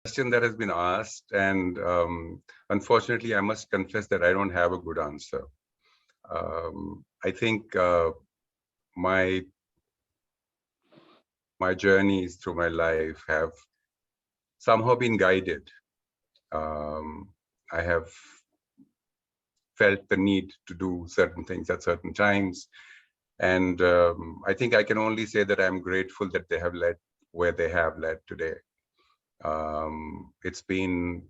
question that has been asked, and unfortunately, I must confess that I don't have a good answer. I think my my journeys through my life have somehow been guided. I have felt the need to do certain things at certain times, and I think I can only say that I'm grateful that they have led where they have led today. It's been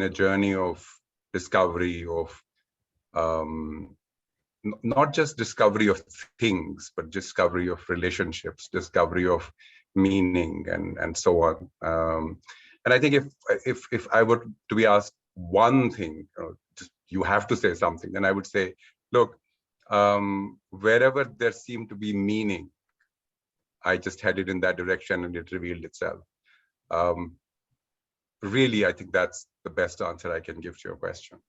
a journey of discovery of not just discovery of things, but discovery of relationships, discovery of meaning, and so on. And I think if I were to be asked one thing, you have to say something, then I would say, look, wherever there seemed to be meaning, I just headed in that direction and it revealed itself. Really, I think that's the best answer I can give to your question.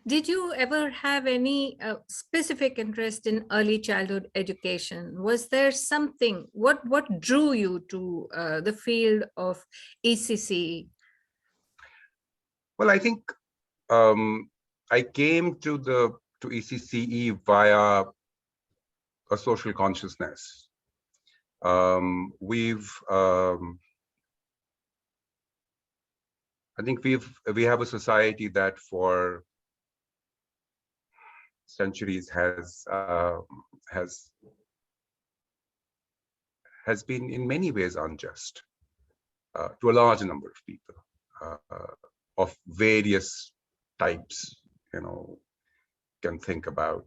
Did you ever have any specific interest in early childhood education? Was there something, what drew you to the field of ECCE? Well, I think I came to ECCE via a social consciousness. I think we have a society that for centuries has been in many ways unjust to a large number of people of various types. You can think about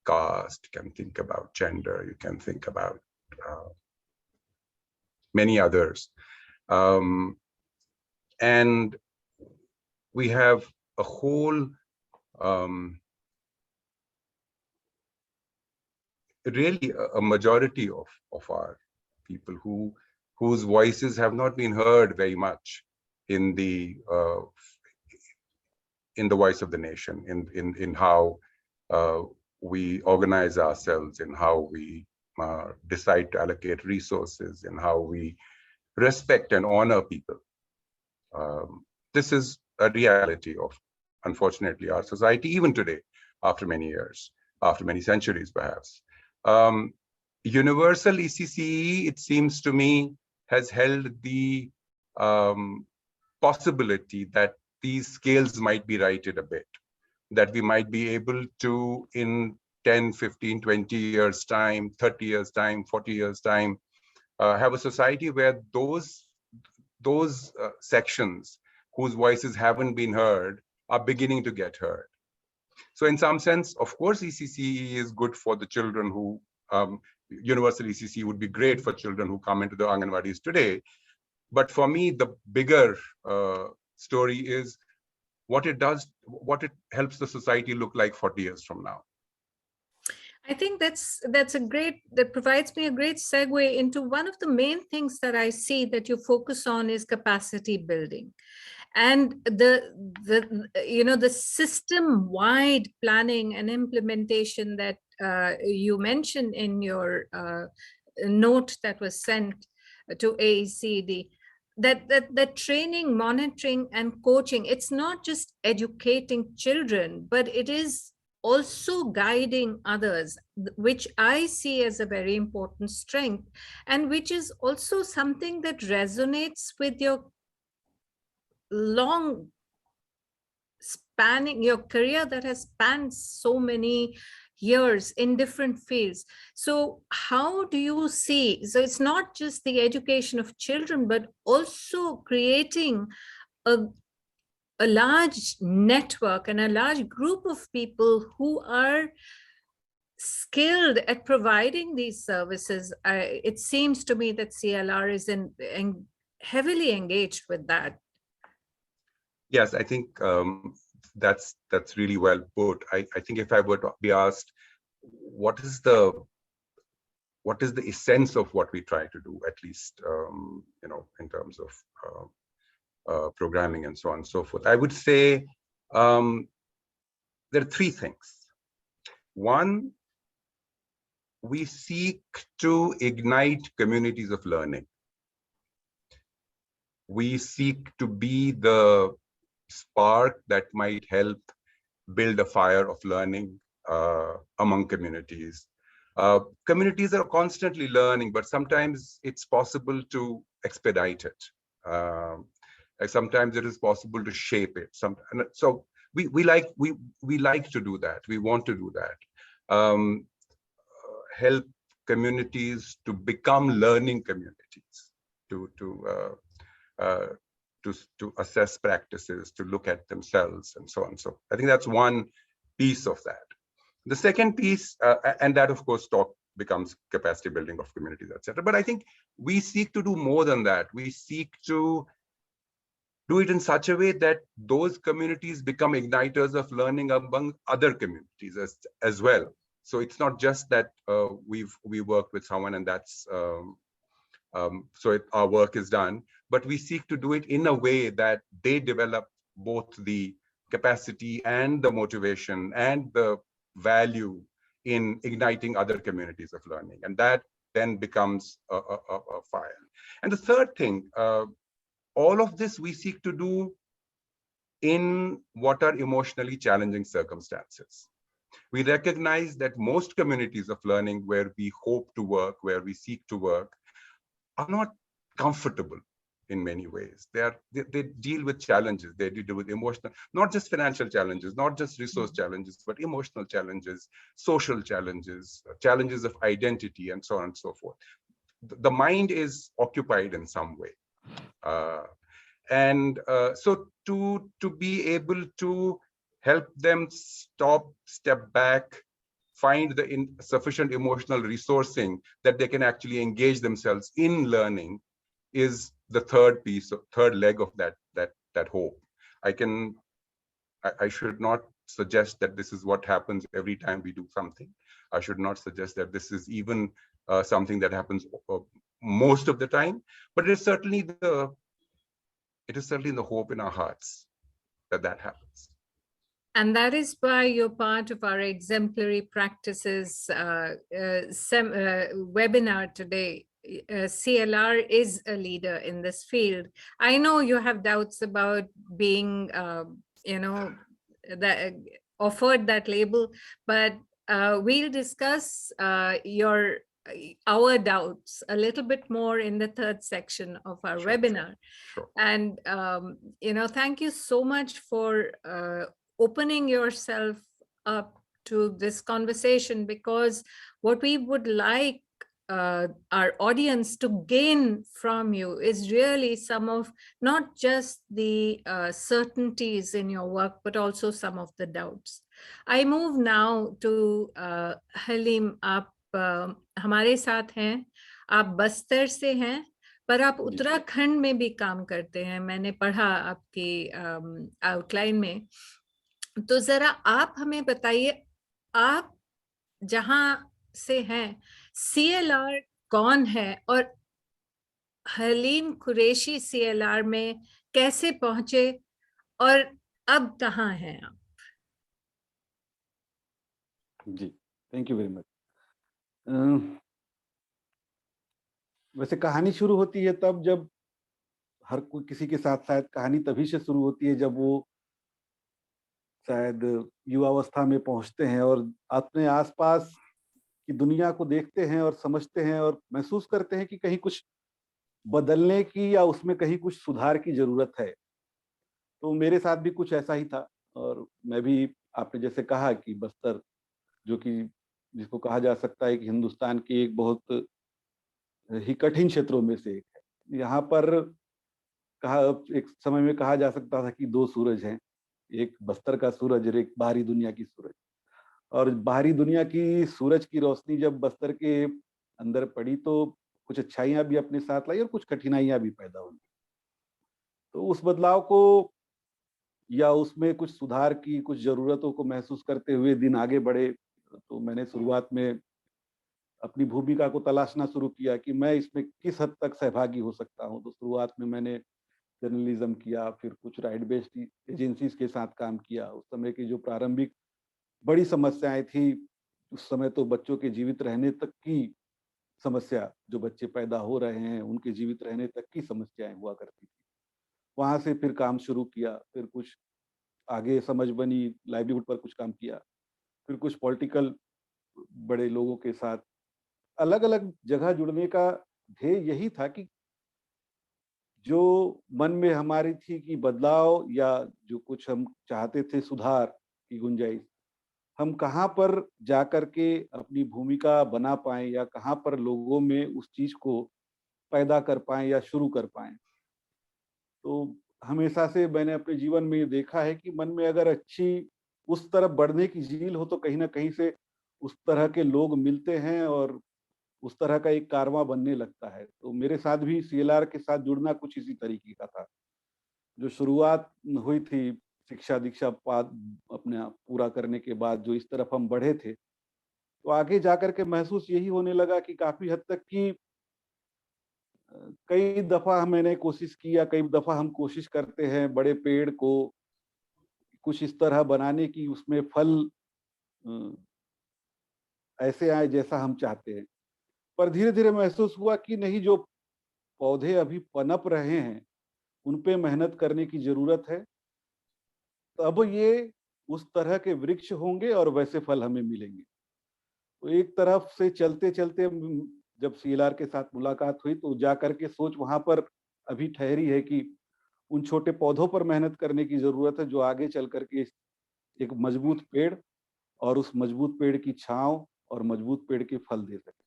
caste, you can think about gender, you can think about many others. And we have a whole really a majority of our people whose voices have not been heard very much in the voice of the nation, in how we organize ourselves, in how we decide to allocate resources, in how we respect and honor people. This is a reality of, unfortunately, our society, even today, after many years, after many centuries, perhaps. Universal ECCE, it seems to me, has held the possibility that these scales might be righted a bit, that we might be able to, in 10, 15, 20 years' time, 30 years' time, 40 years' time, have a society where those sections whose voices haven't been heard are beginning to get heard. So in some sense, of course, ECCE is good for the children who, universal ECCE would be great for children who come into the Anganwadis today. But for me, the bigger story is what it does, what it helps the society look like 40 years from now. I think that provides me a great segue into one of the main things that I see that you focus on is capacity building. And the system-wide planning and implementation that you mentioned in your note that was sent to AECD, that training, monitoring, and coaching, it's not just educating children, but it is also guiding others, which I see as a very important strength, and which is also something that resonates with your long spanning, your career that has spanned so many years in different fields. So how do you see, so it's not just the education of children, but also creating a large network and a large group of people who are skilled at providing these services. It seems to me that CLR is heavily engaged with that. Yes, I think that's really well put. I think if I were to be asked, what is the essence of what we try to do, at least in terms of programming and so on and so forth, I would say there are three things. One, we seek to ignite communities of learning. We seek to be the spark that might help build a fire of learning among communities. Communities are constantly learning, but sometimes it's possible to expedite it. Sometimes it is possible to shape it. So we like to do that. We want to do that. Help communities to become learning communities, to to assess practices, to look at themselves, and so on. So I think that's one piece of that. The second piece, and that of course becomes capacity building of communities, etc. But I think we seek to do more than that. We seek to do it in such a way that those communities become igniters of learning among other communities as well. So it's not just that we work with someone and that's our work is done, but we seek to do it in a way that they develop both the capacity and the motivation and the value in igniting other communities of learning, and that then becomes a fire. And the third thing, all of this we seek to do in what are emotionally challenging circumstances. We recognize that most communities of learning where we hope to work, where we seek to work, are not comfortable in many ways. They deal with challenges. They deal with emotional, not just financial challenges, not just resource challenges, but emotional challenges, social challenges, challenges of identity, and so on and so forth. The mind is occupied in some way. So to be able to help them step back, find the sufficient emotional resourcing that they can actually engage themselves in learning is the third piece, third leg of that hope. I should not suggest that this is what happens every time we do something. I should not suggest that this is even something that happens most of the time, but it is certainly the hope in our hearts that happens. And that is why you're part of our exemplary practices webinar today. CLR is a leader in this field. I know you have doubts about being, offered that label, but we'll discuss our doubts a little bit more in the third section of our webinar. Sure. And, thank you so much for opening yourself up to this conversation, because what we would like our audience to gain from you is really some of not just the certainties in your work, but also some of the doubts. I move now to Halim. आप हमारे साथ हैं, आप बस्तर से हैं, पर आप उत्तराखंड में भी काम करते हैं, मैंने पढ़ा आपकी आउटलाइन में। तो जरा आप हमें बताइए, आप जहां से हैं, CLR कौन है और हलीम कुरैशी CLR में कैसे पहुंचे और अब कहाँ हैं आप? जी, थैंक यू वेरी मच। वैसे कहानी शुरू होती है तब जब हर कोई किसी के साथ शायद कहानी तभी से शुरू होती है जब वो शायद युवावस्था में पहुंचते हैं और अपने आसपास की दुनिया को देखते हैं और समझते हैं और महसूस करते हैं कि कहीं कुछ बदलने की या उसमें कहीं कुछ सुधार की जरूरत है। तो मेरे साथ भी कुछ ऐसा ही था और मैं भी आपने जैसे कहा कि बस्तर जो कि जिसको कहा जा सकता है कि हिंदुस्तान के एक बहुत ही कठिन क्षेत्रों में से एक है। यहाँ पर एक समय में कहा जा सकता था कि दो सूरज हैं, एक बस्तर का सूरज और एक बाहरी दुनिया की सूरज। और बाहरी दुनिया की सूरज की रोशनी जब बस्तर के अंदर पड़ी तो कुछ अच्छाइयाँ भी अपने साथ लाई और कुछ कठिनाइयाँ भी पैदा हुई। तो उस बदलाव को या उसमें कुछ सुधार की कुछ ज़रूरतों को महसूस करते हुए दिन आगे बढ़े। तो मैंने शुरुआत में अपनी भूमिका को तलाशना शुरू किया कि मैं इसमें किस हद तक सहभागी हो सकता हूँ। तो शुरुआत में मैंने जर्नलिज्म किया, फिर कुछ राइट बेस्ड एजेंसीज के साथ काम किया। उस समय की जो प्रारंभिक बड़ी समस्याएं थी, उस समय तो बच्चों के जीवित रहने तक की समस्या, जो बच्चे पैदा हो रहे हैं उनके जीवित रहने तक की समस्याएं हुआ करती थी। वहां से फिर काम शुरू किया, फिर कुछ आगे समझ बनी, लाइवलीहुड पर कुछ काम किया, फिर कुछ पॉलिटिकल बड़े लोगों के साथ अलग अलग जगह जुड़ने का ध्येय यही था कि जो मन में हमारी थी कि बदलाव या जो कुछ हम चाहते थे सुधार की गुंजाइश, हम कहाँ पर जाकर के अपनी भूमिका बना पाएं या कहाँ पर लोगों में उस चीज को पैदा कर पाएं या शुरू कर पाएं। तो हमेशा से मैंने अपने जीवन में ये देखा है कि मन में अगर अच्छी उस तरफ बढ़ने की झील हो तो कहीं ना कहीं से उस तरह के लोग मिलते हैं और उस तरह का एक कारवां बनने लगता है। तो मेरे साथ भी सीएलआर के साथ जुड़ना कुछ इसी तरीके का था। जो शुरुआत हुई थी शिक्षा दीक्षा पाद अपने पूरा करने के बाद जो इस तरफ हम बढ़े थे, तो आगे जाकर के महसूस यही होने लगा कि काफी हद तक कि कई दफा मैंने कोशिश की या कई दफा हम कोशिश करते हैं बड़े पेड़ को कुछ इस तरह बनाने की उसमें फल अ, ऐसे आए जैसा हम चाहते हैं। पर धीरे धीरे महसूस हुआ कि नहीं, जो पौधे अभी पनप रहे हैं उन पे मेहनत करने की जरूरत है, तब ये उस तरह के वृक्ष होंगे और वैसे फल हमें मिलेंगे। तो एक तरफ से चलते चलते जब सीएलआर के साथ मुलाकात हुई तो जा करके सोच वहां पर अभी ठहरी है कि उन छोटे पौधों पर मेहनत करने की जरूरत है जो आगे चल करके एक मजबूत पेड़ और उस मजबूत पेड़ की छांव और मजबूत पेड़ के फल दे सके।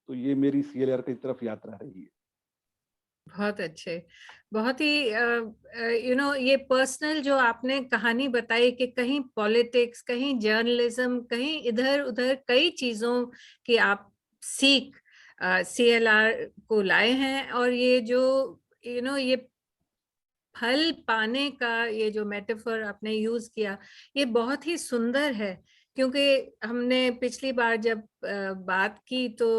तो ये मेरी सीएलआर की तरफ यात्रा रही है। बहुत अच्छे, बहुत ही ये पर्सनल जो आपने कहानी बताई कि कहीं पॉलिटिक्स, कहीं जर्नलिज्म, कहीं इधर उधर कई चीजों की आप सीख सीएलआर को लाए हैं, और ये जो ये फल पाने का ये जो मेटाफर आपने यूज किया, ये बहुत ही सुंदर है। क्योंकि हमने पिछली बार जब बात की तो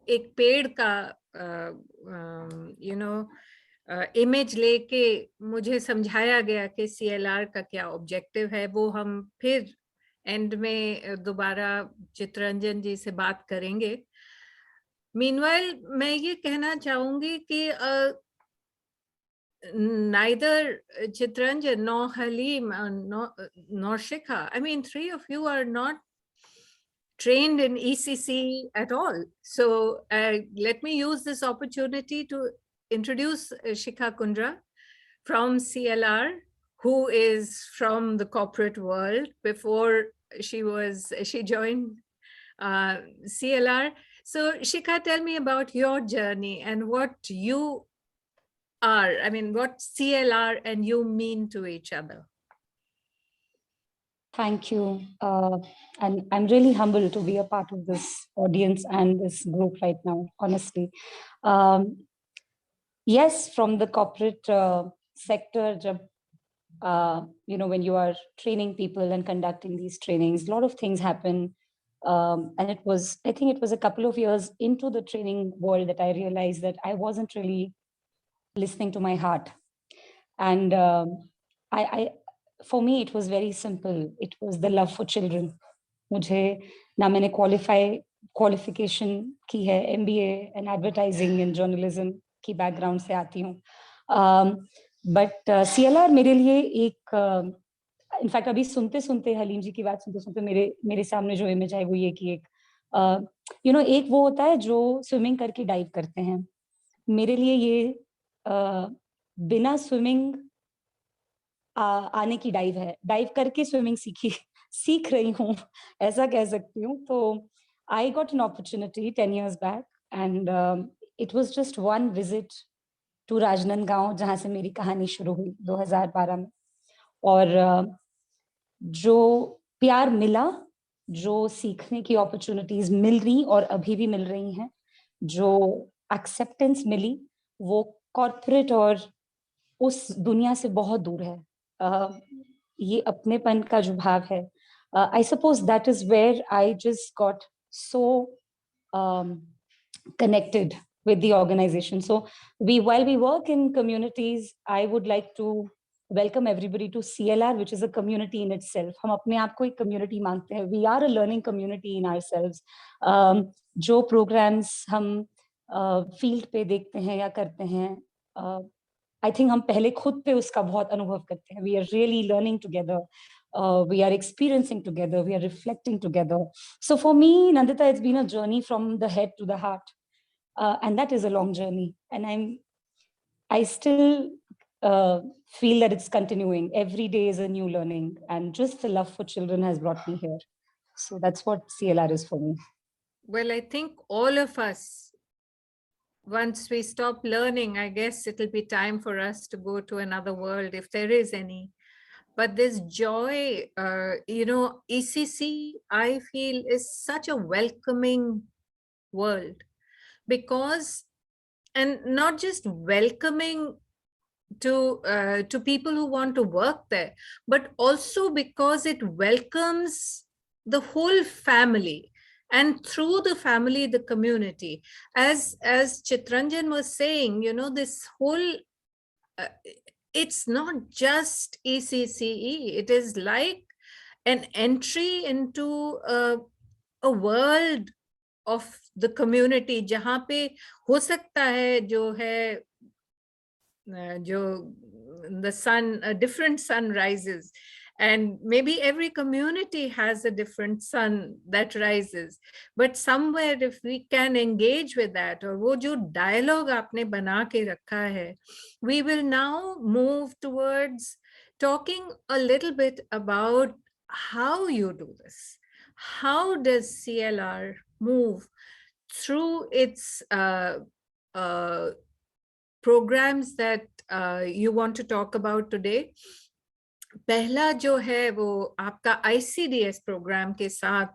एक पेड़ का इमेज लेके मुझे समझाया गया कि सीएलआर का क्या ऑब्जेक्टिव है। वो हम फिर एंड में दोबारा चित्रंजन जी से बात करेंगे। मीनवाइल मैं ये कहना चाहूंगी कि neither Chitranjan nor Halim nor Shikha, I mean, three of you are not trained in ECC at all. So let me use this opportunity to introduce Shikha Kundra from CLR, who is from the corporate world before she joined CLR. So Shikha, tell me about your journey and what you are, I mean, what CLR and you mean to each other. Thank you. And I'm really humbled to be a part of this audience and this group right now, honestly. Yes, from the corporate sector, when you are training people and conducting these trainings, a lot of things happen. And I think it was a couple of years into the training world that I realized that I wasn't really listening to my heart. And for me, it was very simple. It was the love for children. मुझे ना मैंने qualification की है, MBA in advertising and journalism की background से आती हूँ, but CLR मेरे लिए एक इनफैक्ट अभी सुनते सुनते हलीम जी की बात सुनते सुनते मेरे सामने जो इमेज है वो ये कि एक वो होता है जो स्विमिंग करके डाइव करते हैं। मेरे लिए ये बिना स्विमिंग आने की डाइव है, डाइव करके स्विमिंग सीख रही हूँ, ऐसा कह सकती हूँ। तो I got an opportunity 10 years back and it was just one visit to Rajnandgaon, जहाँ से मेरी कहानी शुरू हुई 2012 में। और जो प्यार मिला, जो सीखने की अपॉर्चुनिटीज मिल रही और अभी भी मिल रही हैं, जो एक्सेप्टेंस मिली, वो कॉर्पोरेट और उस दुनिया से बहुत दूर है। ये अपनेपन का जो भाव है, I suppose that is where I just got so connected with the organization. So while we work in communities, I would like to welcome everybody to CLR, which is a community in itself. हम अपने आप को एक community मानते हैं. We are a learning community in ourselves. जो programs हम field पे देखते हैं या करते हैं, आई थिंक हम पहले खुद पे उसका बहुत अनुभव करते हैं. We are really learning together, we are experiencing together, we are reflecting together. So for me, Nandita, it's been a journey from the head to the heart, and that is a long journey, and I still feel that it's continuing. Every day is a new learning, and just the love for children has brought me here. So that's what CLR is for me. Well, I think all of us, once we stop learning, I guess it'll be time for us to go to another world, if there is any. But this joy, ECC, I feel, is such a welcoming world, because, and not just welcoming to people who want to work there, but also because it welcomes the whole family, and through the family, the community. As Chitranjan was saying, this whole, it's not just ECCE, it is like an entry into a world of the community, जहाँ पे हो सकता है जो है the sun, a different sun rises, and maybe every community has a different sun that rises, but somewhere if we can engage with that, or wo jo dialogue aapne bana ke rakha hai, we will now move towards talking a little bit about how you do this. How does CLR move through its programs that you want to talk about today? पहला जो है वो आपका ICDS programme के साथ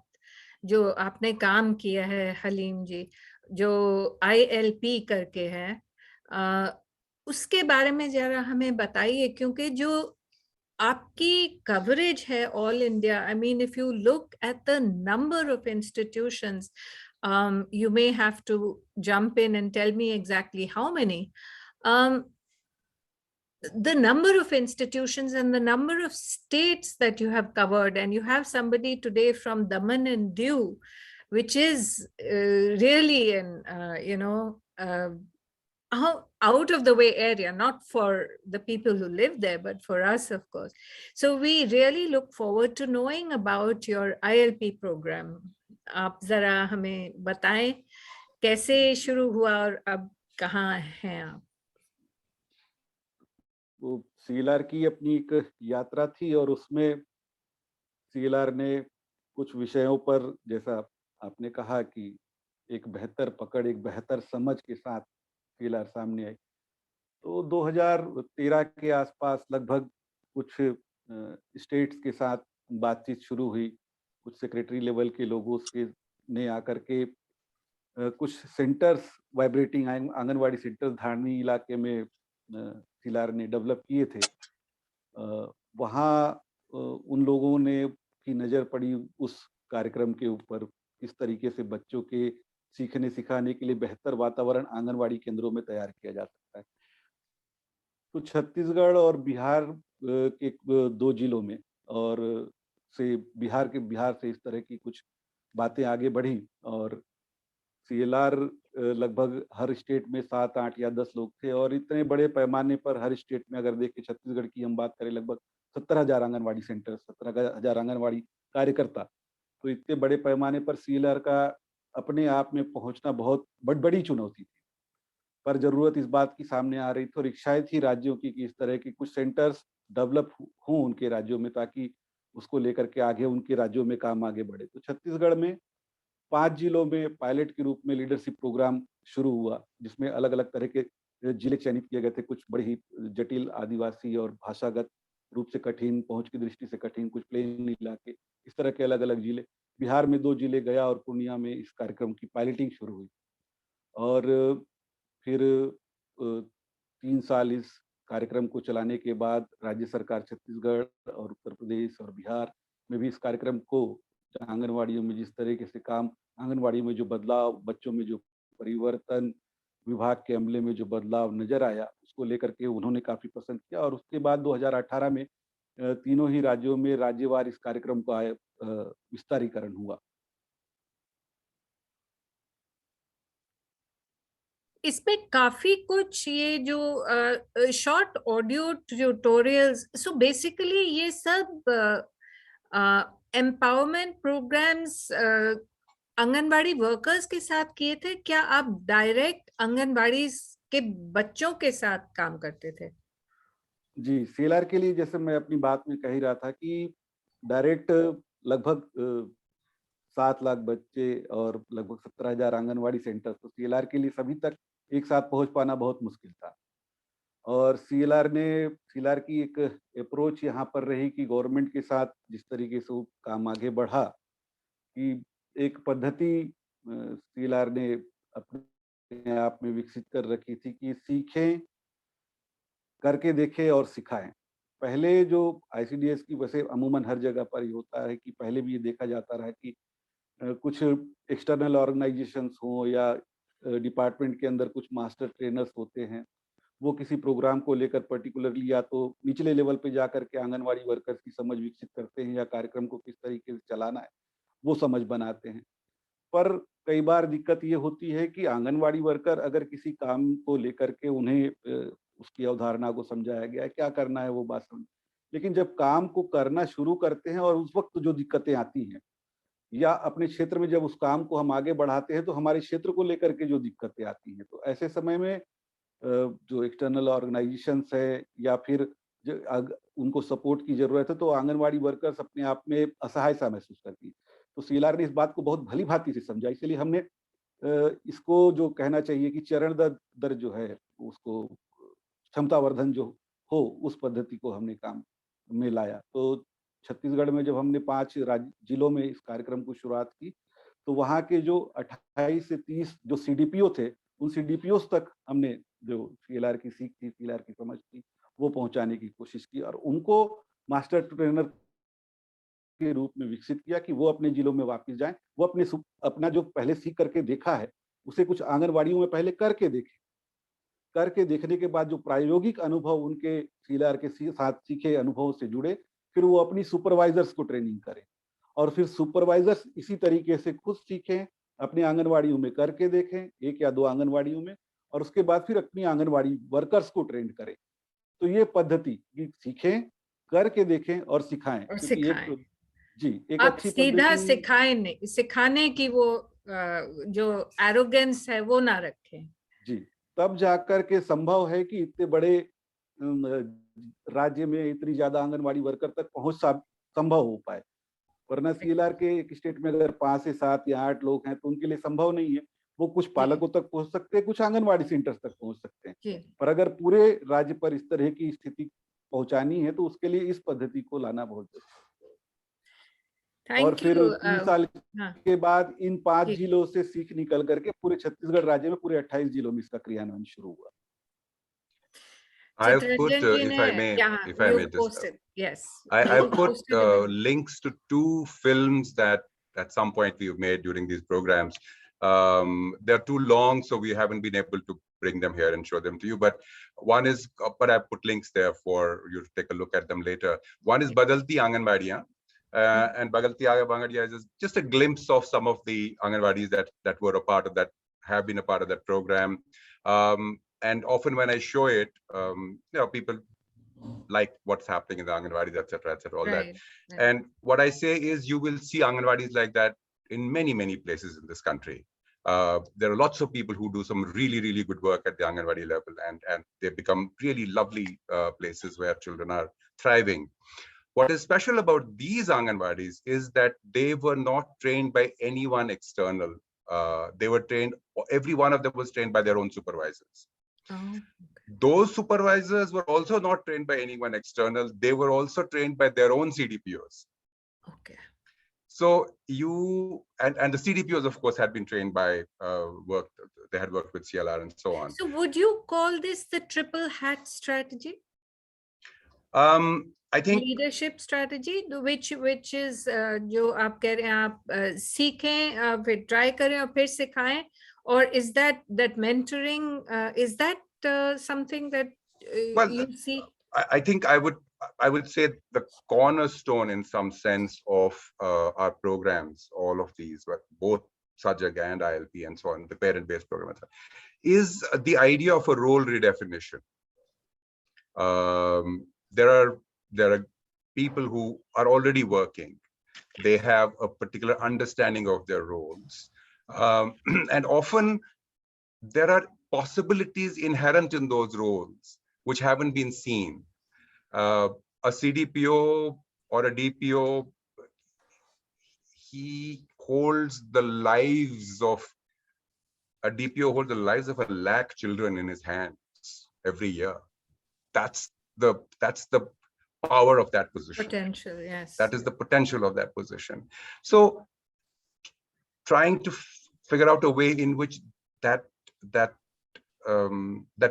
जो आपने काम किया है हलीम जी, जो ILP करके है, उसके बारे में जरा हमें बताइए, क्योंकि जो आपकी कवरेज है all India, I mean if you look at the number of institutions, you may have to jump in and tell me exactly how many. The number of institutions and the number of states that you have covered, and you have somebody today from Daman and Diu, which is really an out of the way area, not for the people who live there, but for us, of course. So we really look forward to knowing about your ILP program. आप जरा हमें बताएं कैसे शुरू हुआ और अब कहाँ हैं आप? वो CLR की अपनी एक यात्रा थी, और उसमें CLR ने कुछ विषयों पर, जैसा आपने कहा कि एक बेहतर पकड़, एक बेहतर समझ के साथ CLR सामने आई। तो 2013 के आसपास लगभग कुछ स्टेट्स के साथ बातचीत शुरू हुई। कुछ सेक्रेटरी लेवल के लोगों के ने आकर के कुछ centres, vibrating anganwadi centres Dharni इलाके में CLR ने डेवलप किए थे। वहाँ उन लोगों ने की नज़र पड़ी उस कार्यक्रम के ऊपर, किस तरीके से बच्चों के सीखने सिखाने के लिए बेहतर वातावरण आंगनवाड़ी केंद्रों में तैयार किया जा सकता है। तो छत्तीसगढ़ और बिहार के 2 जिलों में, और बिहार से इस तरह की कुछ बातें आगे बढ़ी, और CLR लगभग हर स्टेट में 7, 8 या 10 लोग थे, और इतने बड़े पैमाने पर हर स्टेट में अगर देखें, छत्तीसगढ़ की हम बात करें, लगभग 17,000 आंगनवाड़ी सेंटर, 17,000 आंगनवाड़ी कार्यकर्ता। तो इतने बड़े पैमाने पर CLR का अपने आप में पहुंचना बहुत बड़ी चुनौती थी। पर जरूरत इस बात की सामने आ रही थी, और इच्छाएं थी राज्यों की कि इस तरह के कुछ सेंटर्स डेवलप हों उनके राज्यों में, ताकि उसको लेकर के आगे उनके राज्यों में काम आगे बढ़े। तो छत्तीसगढ़ में 5 जिलों में पायलट के रूप में लीडरशिप प्रोग्राम शुरू हुआ, जिसमें अलग अलग तरह के जिले चयनित किए गए थे। कुछ बड़े ही जटिल आदिवासी और भाषागत रूप से कठिन, पहुंच की दृष्टि से कठिन, कुछ प्लेन इलाके, इस तरह के अलग अलग जिले। बिहार में 2 जिले, गया और पूर्णिया में इस कार्यक्रम की पायलटिंग शुरू हुई, और फिर 3 साल इस कार्यक्रम को चलाने के बाद राज्य सरकार छत्तीसगढ़ और उत्तर प्रदेश और बिहार में भी इस कार्यक्रम को, आंगनवाड़ियों में जिस तरीके से काम, आंगनवाड़ी में जो बदलाव, बच्चों में जो परिवर्तन, विभाग के अमले में जो बदलाव नजर आया, उसको लेकर के उन्होंने काफी पसंद किया। और उसके बाद 2018 में तीनों ही राज्यों में राज्यवार इस कार्यक्रम का विस्तारीकरण हुआ। इसमें काफी कुछ ये जो short audio tutorials, so basically ये सब एम्पावरमेंट प्रोग्राम्स आंगनबाड़ी वर्कर्स के साथ किए थे क्या? आप डायरेक्ट आंगनबाड़ी के बच्चों के साथ काम करते थे? जी, सीएलआर के लिए जैसे मैं अपनी बात में कह ही रहा था कि डायरेक्ट लगभग 7 लाख बच्चे और लगभग 17,000 आंगनवाड़ी सेंटर, तो सीएलआर के लिए सभी तक एक साथ पहुंच पाना बहुत मुश्किल था। और सीएलआर की एक अप्रोच यहाँ पर रही कि गवर्नमेंट के साथ जिस तरीके से वो काम आगे बढ़ा कि एक पद्धति सीएलआर ने अपने आप में विकसित कर रखी थी कि सीखें, करके देखें और सिखाएं। पहले जो आईसीडीएस की, वैसे अमूमन हर जगह पर ये होता है कि पहले भी ये देखा जाता रहा कि कुछ एक्सटर्नल ऑर्गेनाइजेशंस हों या डिपार्टमेंट के अंदर कुछ मास्टर ट्रेनर्स होते हैं, वो किसी प्रोग्राम को लेकर पर्टिकुलरली या तो निचले लेवल पे जाकर के आंगनवाड़ी वर्कर्स की समझ विकसित करते हैं या कार्यक्रम को किस तरीके से चलाना है वो समझ बनाते हैं। पर कई बार दिक्कत ये होती है कि आंगनवाड़ी वर्कर अगर किसी काम को लेकर के उन्हें उसकी अवधारणा को समझाया गया है, क्या करना है वो बात समझ, लेकिन जब काम को करना शुरू करते हैं और उस वक्त जो दिक्कतें आती हैं या अपने क्षेत्र में जब उस काम को हम आगे बढ़ाते हैं तो हमारे क्षेत्र को लेकर के जो दिक्कतें आती हैं, तो ऐसे समय में जो एक्सटर्नल ऑर्गेनाइजेशंस है या फिर उनको सपोर्ट की जरूरत है, तो आंगनवाड़ी वर्कर्स अपने आप में असहाय सा महसूस करती है। तो सीएलआर ने इस बात को बहुत भली भांति से समझा, इसलिए हमने इसको जो कहना चाहिए कि चरण दर दर जो है उसको क्षमतावर्धन जो हो उस पद्धति को हमने काम में लाया। तो छत्तीसगढ़ में जब हमने 5 जिलों में इस कार्यक्रम को शुरुआत की, तो वहाँ के जो 28 से 30 जो सीडीपीओ थे, उन सीडीपीओस तक हमने जो सीएलआर की सीख थी, सीएलआर की समझ थी, वो पहुँचाने की कोशिश की और उनको मास्टर ट्रेनर के रूप में विकसित किया कि वो अपने जिलों में वापस जाएँ। वो अपना जो पहले सीख करके देखा है, उसे कुछ आंगनवाड़ियों में पहले करके देखें। करके देखने के बाद जो प्रायोगिक अनुभव उनके सीएलआर के साथ सीखे अनुभव से जुड़े, फिर वो अपनी सुपरवाइजर्स को ट्रेनिंग करें और फिर सुपरवाइजर्स इसी तरीके से खुद सीखें, अपनी आंगनवाड़ियों में करके देखें, 1 या 2 आंगनवाड़ियों में, और उसके बाद फिर अपनी आंगनवाड़ी वर्कर्स को ट्रेन करें। तो ये पद्धति कि सीखें, करके देखें और सिखाएं, और क्योंकि सिखाएं। एक आप अच्छी सीधा पद्धति सिखाए नहीं, सिखाने की वो जो एरोगेंस है वो ना रखें। जी, तब जाकर के संभव है कि इतने बड़े राज्य में इतनी ज्यादा आंगनवाड़ी वर्कर तक पहुंच संभव हो पाए। वरना सीएलआर के एक स्टेट में अगर 5 से 7 या 8 लोग हैं तो उनके लिए संभव नहीं है। वो कुछ पालकों तक पहुंच सकते हैं, कुछ आंगनवाड़ी सेंटर्स तक पहुंच सकते हैं। पर अगर पूरे राज्य पर इस तरह की स्थिति पहुंचानी है तो उसके लिए इस पद्धति को लाना बहुत जरूरी है। और फिर 3 साल के बाद इन 5 जिलों से सीख निकल करके पूरे छत्तीसगढ़ राज्य में पूरे 28 जिलों में इसका क्रियान्वयन शुरू हुआ। I've put, if I may just, yes, I've put links to 2 films that at some point we've made during these programs. They're too long, so we haven't been able to bring them here and show them to you. But one is, but I put links there for you to take a look at them later. One is Badalti Anganwadiyan, and Badalti Anganwadiyan is just a glimpse of some of the Anganwadis that were a part of that, have been a part of that program. And often when I show it, people like what's happening in the Anganwadis, etc., all that. And what I say is you will see Anganwadis like that in many, many places in this country. There are lots of people who do some really, really good work at the Anganwadi level, and they become really lovely places where children are thriving. What is special about these Anganwadis is that they were not trained by anyone external. They were trained, every one of them was trained by their own supervisors. Those supervisors were also not trained by anyone external. They were also trained by their own CDPOs. Okay. So and the CDPOs, of course, had been trained by they had worked with CLR and so on. So would you call this the triple hat strategy? I think leadership strategy, which is जो आप कह रहे हैं, आप सीखें, फिर try करें और फिर सिखाएं, or is that mentoring, is that something that you see? I think I would say the cornerstone in some sense of our programs, all of these, both Sajag and ILP and so on, the parent-based program, is the idea of a role redefinition. There are people who are already working. They have a particular understanding of their roles. And often there are possibilities inherent in those roles which haven't been seen. A CDPO or a DPO, he holds the lives of, a DPO holds the lives of 1 lakh children in his hands every year. That's the power of that position. Potential, yes. That is the potential of that position. So trying to figure out a way in which that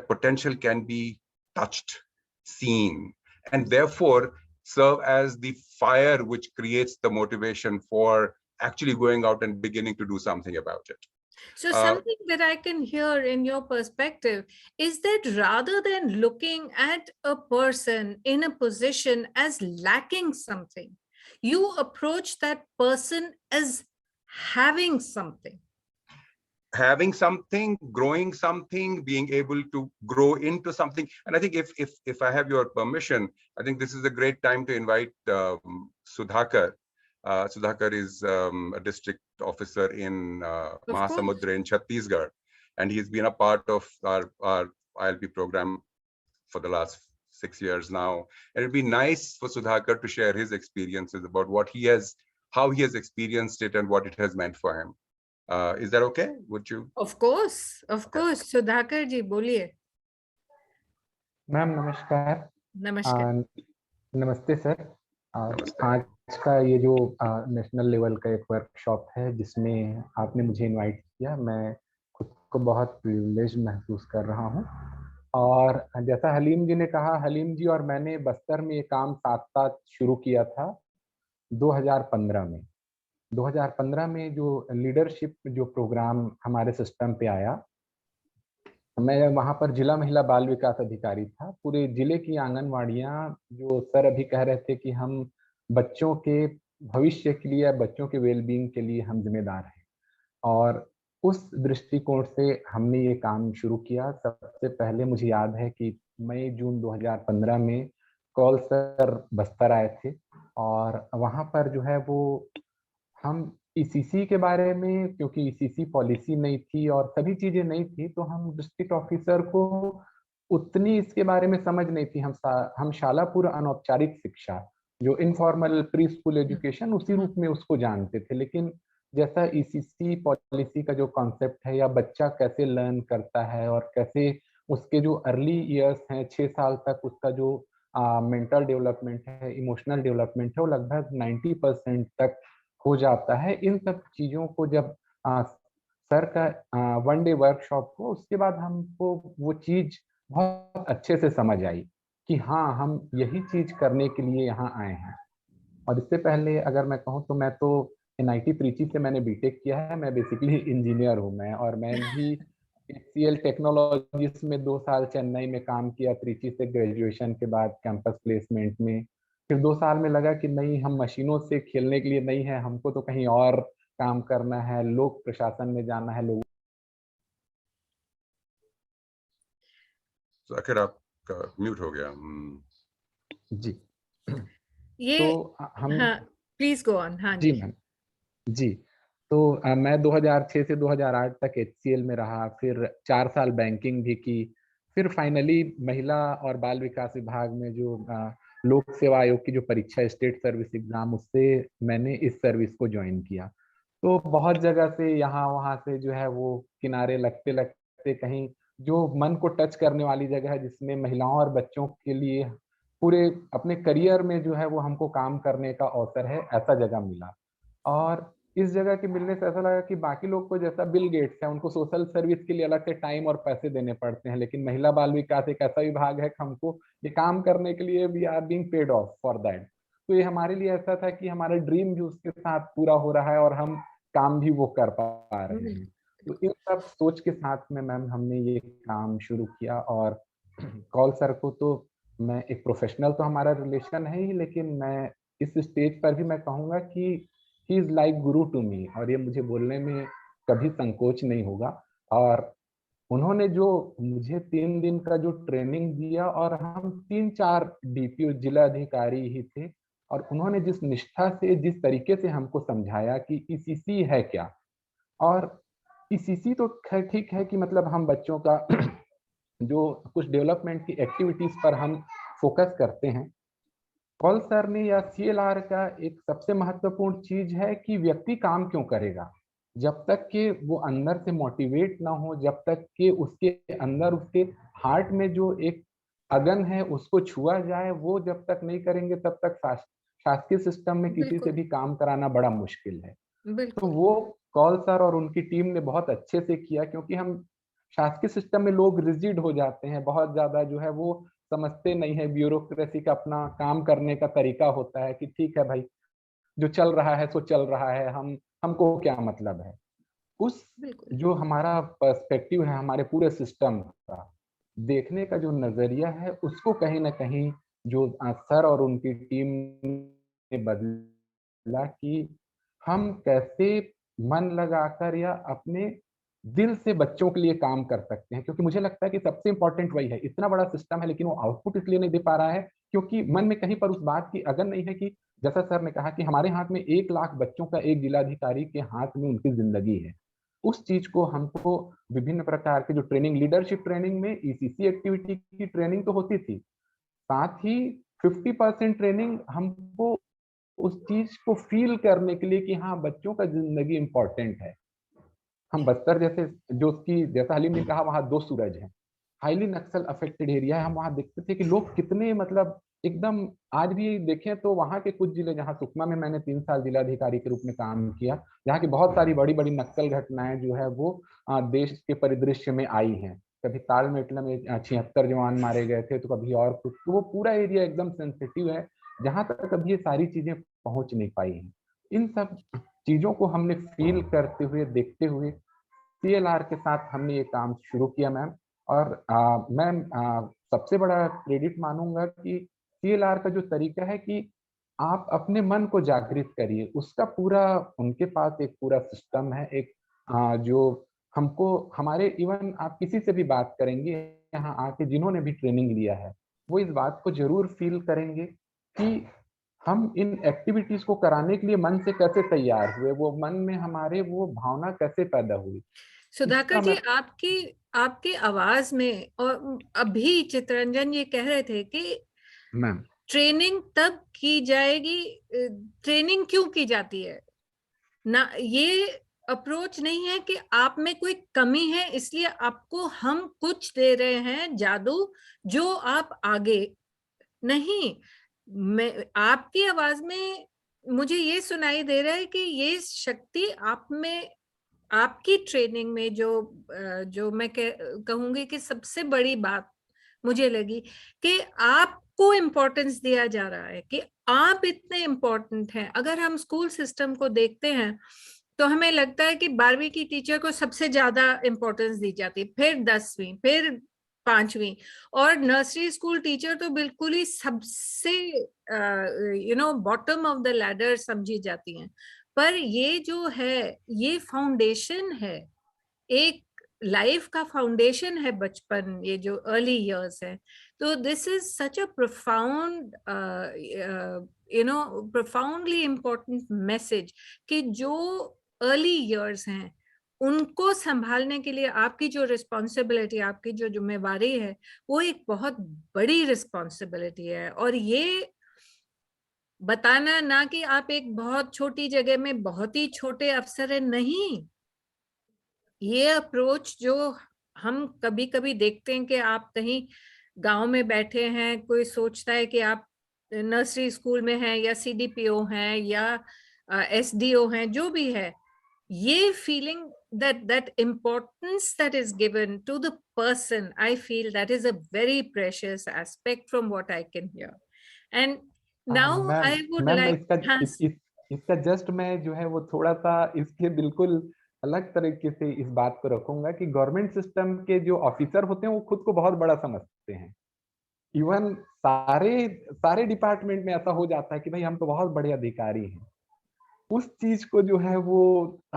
potential can be touched, seen, and therefore serve as the fire which creates the motivation for actually going out and beginning to do something about it. So something that I can hear in your perspective is that rather than looking at a person in a position as lacking something, you approach that person as having something. Having something, growing something, being able to grow into something. And I think if I have your permission, I think this is a great time to invite Sudhakar. Sudhakar is a district officer in Mahasamudra in Chhattisgarh, and he's been a part of our ILP program for the last 6 years now. And it'd be nice for Sudhakar to share his experiences about how he has experienced it and what it has meant for him. Is that okay? Would you? Of course. Sudhakar ji, boliye. Ma'am नमस्कार। Namaskar. नमस्ते sir. नमस्ते। आज का ये जो national level का एक workshop है जिसमें आपने मुझे इनवाइट किया, मैं खुद को बहुत प्रिविलेज महसूस कर रहा हूँ। और जैसा हलीम जी ने कहा, हलीम जी और मैंने बस्तर में ये काम साथ साथ शुरू किया था 2015 में। 2015 में जो लीडरशिप जो प्रोग्राम हमारे सिस्टम पे आया, मैं वहाँ पर जिला महिला बाल विकास अधिकारी था। पूरे जिले की आंगनवाड़ियाँ, जो सर अभी कह रहे थे कि हम बच्चों के भविष्य के लिए, बच्चों के वेलबींग के लिए हम जिम्मेदार हैं, और उस दृष्टिकोण से हमने ये काम शुरू किया। सबसे पहले मुझे याद है कि मई जून 2015 में कौल सर बस्तर आए थे, और वहाँ पर जो है वो हम ईसीसी के बारे में, क्योंकि ईसीसी पॉलिसी नहीं थी और सभी चीजें नहीं थी, तो हम डिस्ट्रिक्ट ऑफिसर को उतनी इसके बारे में समझ नहीं थी। हम शालापुर अनौपचारिक शिक्षा, जो इनफॉर्मल प्री स्कूल एजुकेशन, उसी रूप में उसको जानते थे। लेकिन जैसा ईसीसी पॉलिसी का जो कॉन्सेप्ट है, या बच्चा कैसे लर्न करता है और कैसे उसके जो अर्ली ईयर्स हैं 6 साल तक, उसका जो मेंटल डेवलपमेंट है, इमोशनल डेवलपमेंट है, वो लगभग 90% तक हो जाता है। इन सब चीज़ों को जब सर का 1 डे वर्कशॉप को, उसके बाद हमको वो चीज़ बहुत अच्छे से समझ आई कि हाँ, हम यही चीज़ करने के लिए यहाँ आए हैं। और इससे पहले अगर मैं कहूँ तो मैं तो NIT त्रिची से मैंने बीटेक किया है। मैं बेसिकली इंजीनियर हूँ मैं, और मैं भी HCL टेक्नोलॉजीज में 2 साल चेन्नई में काम किया त्रिची से ग्रेजुएशन के बाद कैंपस प्लेसमेंट में। फिर 2 साल में लगा कि नहीं, हम मशीनों से खेलने के लिए नहीं है, हमको तो कहीं और काम करना है, लोक प्रशासन में जाना है। लोग आखिर आपका म्यूट हो गया। जी, ये तो हम, हाँ, प्लीज गो ऑन। हाँ जी मैम जी। तो मैं 2006 से 2008 तक HCL में रहा, फिर 4 साल बैंकिंग भी की, फिर फाइनली महिला और बाल विकास विभाग में जो लोक सेवा आयोग की जो परीक्षा, स्टेट सर्विस एग्जाम, उससे मैंने इस सर्विस को ज्वाइन किया। तो बहुत जगह से यहाँ वहाँ से जो है वो किनारे लगते लगते कहीं जो मन को टच करने वाली जगह है, जिसमें महिलाओं और बच्चों के लिए पूरे अपने करियर में जो है वो हमको काम करने का अवसर है, ऐसा जगह मिला। और इस जगह के मिलने से ऐसा लगा कि बाकी लोग को, जैसा बिल गेट्स है, उनको सोशल सर्विस के लिए अलग से टाइम और पैसे देने पड़ते हैं, लेकिन महिला बाल विकास एक ऐसा विभाग है कि हमको ये काम करने के लिए we are being paid off for that. तो ये हमारे लिए ऐसा था कि हमारा ड्रीम भी उसके साथ पूरा हो रहा है और हम काम भी वो कर पा रहे हैं। तो इन सब सोच के साथ में मैम हमने ये काम शुरू किया। और कौल सर को तो मैं एक प्रोफेशनल, तो हमारा रिलेशन है ही, लेकिन मैं इस स्टेज पर भी मैं कहूँगा कि he is like Guru to me, और ये मुझे बोलने में कभी संकोच नहीं होगा। और उन्होंने जो मुझे 3 दिन का जो ट्रेनिंग दिया, और हम 3-4 डीपीओ जिला अधिकारी ही थे, और उन्होंने जिस निष्ठा से, जिस तरीके से हमको समझाया कि ईसीसी है क्या, और ईसीसी तो खैर ठीक है कि मतलब हम बच्चों का जो कुछ डेवलपमेंट की एक्टिविटीज पर हम फोकस करते हैं। कॉल सर ने या सीएलआर का एक सबसे महत्वपूर्ण चीज है कि व्यक्ति काम क्यों करेगा। जब तक कि वो अंदर से मोटिवेट ना हो, जब तक कि उसके अंदर, उसके हार्ट में जो एक अगन है उसको छुआ जाए, वो जब तक नहीं करेंगे तब तक शासकीय सिस्टम में किसी से बिल्कुल भी काम कराना बड़ा मुश्किल है। तो बिल्कुल वो कॉल सर और उनकी टीम ने बहुत अच्छे से किया, क्योंकि हम शासकीय सिस्टम में लोग रिजिड हो जाते हैं, बहुत ज्यादा जो है वो समझते नहीं है, ब्यूरोक्रेसी का अपना काम करने का तरीका होता है कि ठीक है भाई, जो चल रहा है सो चल रहा है, हमको क्या मतलब है। उस बिल्कुल जो हमारा पर्सपेक्टिव है हमारे पूरे सिस्टम का, देखने का जो नजरिया है, उसको कहीं ना कहीं जो सर और उनकी टीम ने बदला कि हम कैसे मन लगाकर या अपने दिल से बच्चों के लिए काम कर सकते हैं। क्योंकि मुझे लगता है कि सबसे इंपॉर्टेंट वही है। इतना बड़ा सिस्टम है लेकिन वो आउटपुट इसलिए नहीं दे पा रहा है क्योंकि मन में कहीं पर उस बात की अगन नहीं है कि जैसा सर ने कहा कि हमारे हाथ में 1 लाख बच्चों का एक जिलाधिकारी के हाथ में उनकी जिंदगी है। उस चीज को हमको विभिन्न प्रकार के जो ट्रेनिंग, लीडरशिप ट्रेनिंग में ईसीसी एक्टिविटी की ट्रेनिंग तो होती थी, साथ ही 50% ट्रेनिंग हमको उस चीज को फील करने के लिए कि हाँ, बच्चों का जिंदगी इंपॉर्टेंट है। हम बस्तर जैसे, जो उसकी जैसा हलीम ने कहा, वहां 2 सूरज हैं, हाईली नक्सल अफेक्टेड एरिया है। हम वहां देखते थे कि लोग कितने मतलब एकदम, आज भी देखें तो वहां के कुछ जिले, जहां सुकमा में मैंने 3 साल जिलाधिकारी के रूप में काम किया, जहाँ की बहुत सारी बड़ी बड़ी नक्सल घटनाएं जो है वो देश के परिदृश्य में आई हैं। कभी तालमेटला में 76 जवान मारे गए थे, तो कभी और कुछ। तो वो पूरा एरिया एकदम सेंसिटिव है, जहां तक अभी ये सारी चीजें पहुंच नहीं पाई हैं। इन सब चीजों को हमने फील करते हुए, देखते हुए सीएलआर के साथ हमने ये काम शुरू किया मैम। और मैम, सबसे बड़ा क्रेडिट मानूंगा कि सीएलआर का जो तरीका है कि आप अपने मन को जागृत करिए, उसका पूरा उनके पास एक पूरा सिस्टम है। एक जो हमको, हमारे इवन आप किसी से भी बात करेंगे यहाँ आके जिन्होंने भी ट्रेनिंग लिया है, वो इस बात को जरूर फील करेंगे कि हम इन एक्टिविटीज को कराने के लिए मन से कैसे तैयार हुए, वो मन में हमारे वो भावना कैसे पैदा हुई। सुधाकर इसका जी, मैं आपकी आपकी आवाज में, और अभी चितरंजन ये कह रहे थे कि मैम ट्रेनिंग तब की जाएगी, ट्रेनिंग क्यों की जाती है ना, ये अप्रोच नहीं है कि आप में कोई कमी है इसलिए आपको हम कुछ दे रहे हैं जादू जो आप आगे नहीं। मैं आपकी आवाज में मुझे ये सुनाई दे रहा है कि ये शक्ति आप में, आपकी ट्रेनिंग में जो मैं कहूंगी कि सबसे बड़ी बात मुझे लगी कि आपको इम्पोर्टेंस दिया जा रहा है कि आप इतने इम्पोर्टेंट हैं। अगर हम स्कूल सिस्टम को देखते हैं तो हमें लगता है कि 12वीं की टीचर को सबसे ज्यादा इम्पोर्टेंस दी जाती है, फिर 10वीं, फिर 5वीं, और नर्सरी स्कूल टीचर तो बिल्कुल ही सबसे बॉटम ऑफ द लैडर समझी जाती हैं। पर ये जो है, ये फाउंडेशन है, एक लाइफ का फाउंडेशन है बचपन, ये जो अर्ली इयर्स है। तो this is such a profound profoundly important message कि जो अर्ली इयर्स हैं उनको संभालने के लिए आपकी जो रिस्पॉन्सिबिलिटी, आपकी जो जिम्मेवारी है, वो एक बहुत बड़ी रिस्पॉन्सिबिलिटी है। और ये बताना ना कि आप एक बहुत छोटी जगह में बहुत ही छोटे अफसर है, नहीं। ये अप्रोच जो हम कभी कभी देखते हैं कि आप कहीं गांव में बैठे हैं, कोई सोचता है कि आप नर्सरी स्कूल में हैं या सीडीपीओ हैं या एसडीओ हैं, जो भी है, ये feeling that importance that is given to the person, I feel that is a very precious aspect from what I can hear. And now ma'am, I would मैं like, इसका हाँ, इसका जस्ट मैं जो है वो थोड़ा सा इसके बिल्कुल अलग तरीके से इस बात को रखूंगा कि गवर्नमेंट सिस्टम के जो ऑफिसर होते हैं वो खुद को बहुत बड़ा समझते हैं। इवन सारे सारे डिपार्टमेंट में ऐसा हो जाता है कि भाई हम तो बहुत बड़े अधिकारी हैं। उस चीज को जो है वो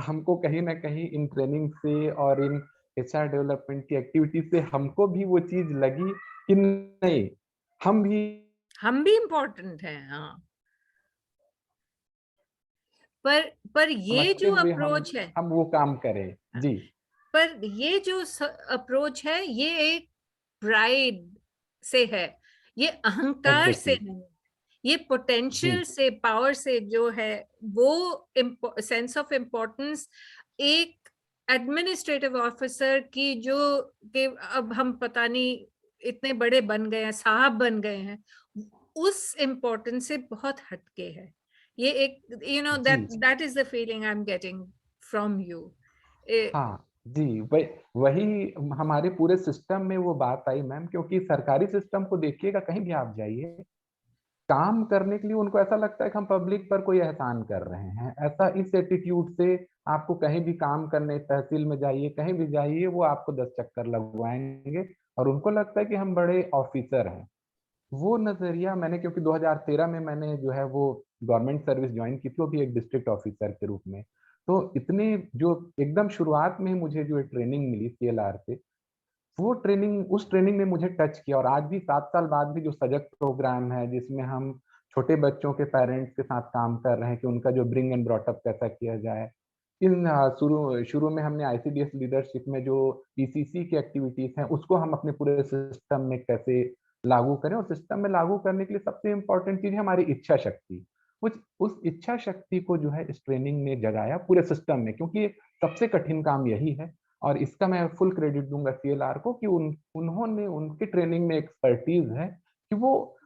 हमको कहीं ना कहीं इन ट्रेनिंग से और इन एचआर डेवलपमेंट की एक्टिविटी से हमको भी वो चीज लगी कि नहीं, हम भी इम्पोर्टेंट हैं। हाँ, पर ये समझते जो हुए अप्रोच है, हम वो काम करें। जी पर ये जो अप्रोच है, ये एक प्राइड से है, ये अहंकार से एग्जैक्टली नहीं, ये पोटेंशियल जी से, पावर से जो है, वो सेंस ऑफ इम्पोर्टेंस एक एडमिनिस्ट्रेटिव ऑफिसर की, जो कि अब हम पता नहीं इतने बड़े बन गए हैं, साहब बन गए हैं, उस इम्पोर्टेंस से बहुत हटके है। ये एक, यू नो, जी that is the feeling I am getting from you. हाँ जी, वही हमारे पूरे सिस्टम में वो बात आई मैम, क्योंकि सरकारी सिस्टम को देखिएगा, कहीं भी आप जाइए, काम करने के लिए उनको ऐसा लगता है कि हम पब्लिक पर कोई एहसान कर रहे हैं। ऐसा इस एटीट्यूड से आपको कहीं भी काम करने, तहसील में जाइए, कहीं भी जाइए, वो आपको 10 चक्कर लगवाएंगे और उनको लगता है कि हम बड़े ऑफिसर हैं। वो नजरिया मैंने, क्योंकि 2013 में मैंने जो है वो गवर्नमेंट सर्विस ज्वाइन की थी, वो भी एक डिस्ट्रिक्ट ऑफिसर के रूप में। तो इतने जो एकदम शुरुआत में मुझे जो ट्रेनिंग मिली सीएलआर से, वो ट्रेनिंग, उस ट्रेनिंग ने मुझे टच किया। और आज भी 7 साल बाद भी जो सजग प्रोग्राम है, जिसमें हम छोटे बच्चों के पेरेंट्स के साथ काम कर रहे हैं कि उनका जो ब्रिंग एंड ब्रॉट अप कैसा किया जाए। इन शुरू शुरू में हमने आईसीडीएस लीडरशिप में जो ईसीसी की एक्टिविटीज हैं, उसको हम अपने पूरे सिस्टम में कैसे लागू करें। और सिस्टम में लागू करने के लिए सबसे इम्पोर्टेंट चीज है हमारी इच्छा शक्ति। उस इच्छा शक्ति को जो है इस ट्रेनिंग ने जगाया पूरे सिस्टम में, क्योंकि सबसे कठिन काम यही है। और इसका मैं फुल क्रेडिट दूंगा सीएलआर को कि उन्होंने, उनकी ट्रेनिंग में एक्सपर्टीज है कि वो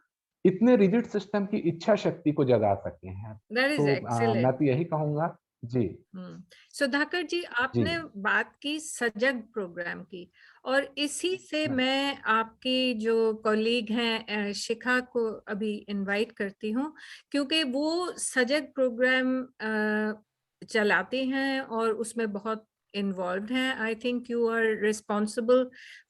इतने रिजिड सिस्टम की इच्छा शक्ति को जगा सके हैं। दैट इज तो मैं एक्सीलेंट। तो यही कहूंगा। जी सुधाकर जी, जी आपने बात की सजग प्रोग्राम की, और इसी से हाँ, मैं आपकी जो कॉलीग हैं शिखा को अभी इनवाइट करती हूँ, क्योंकि वो सजग प्रोग्राम चलाती हैं और उसमें बहुत involved हैं. I think you are responsible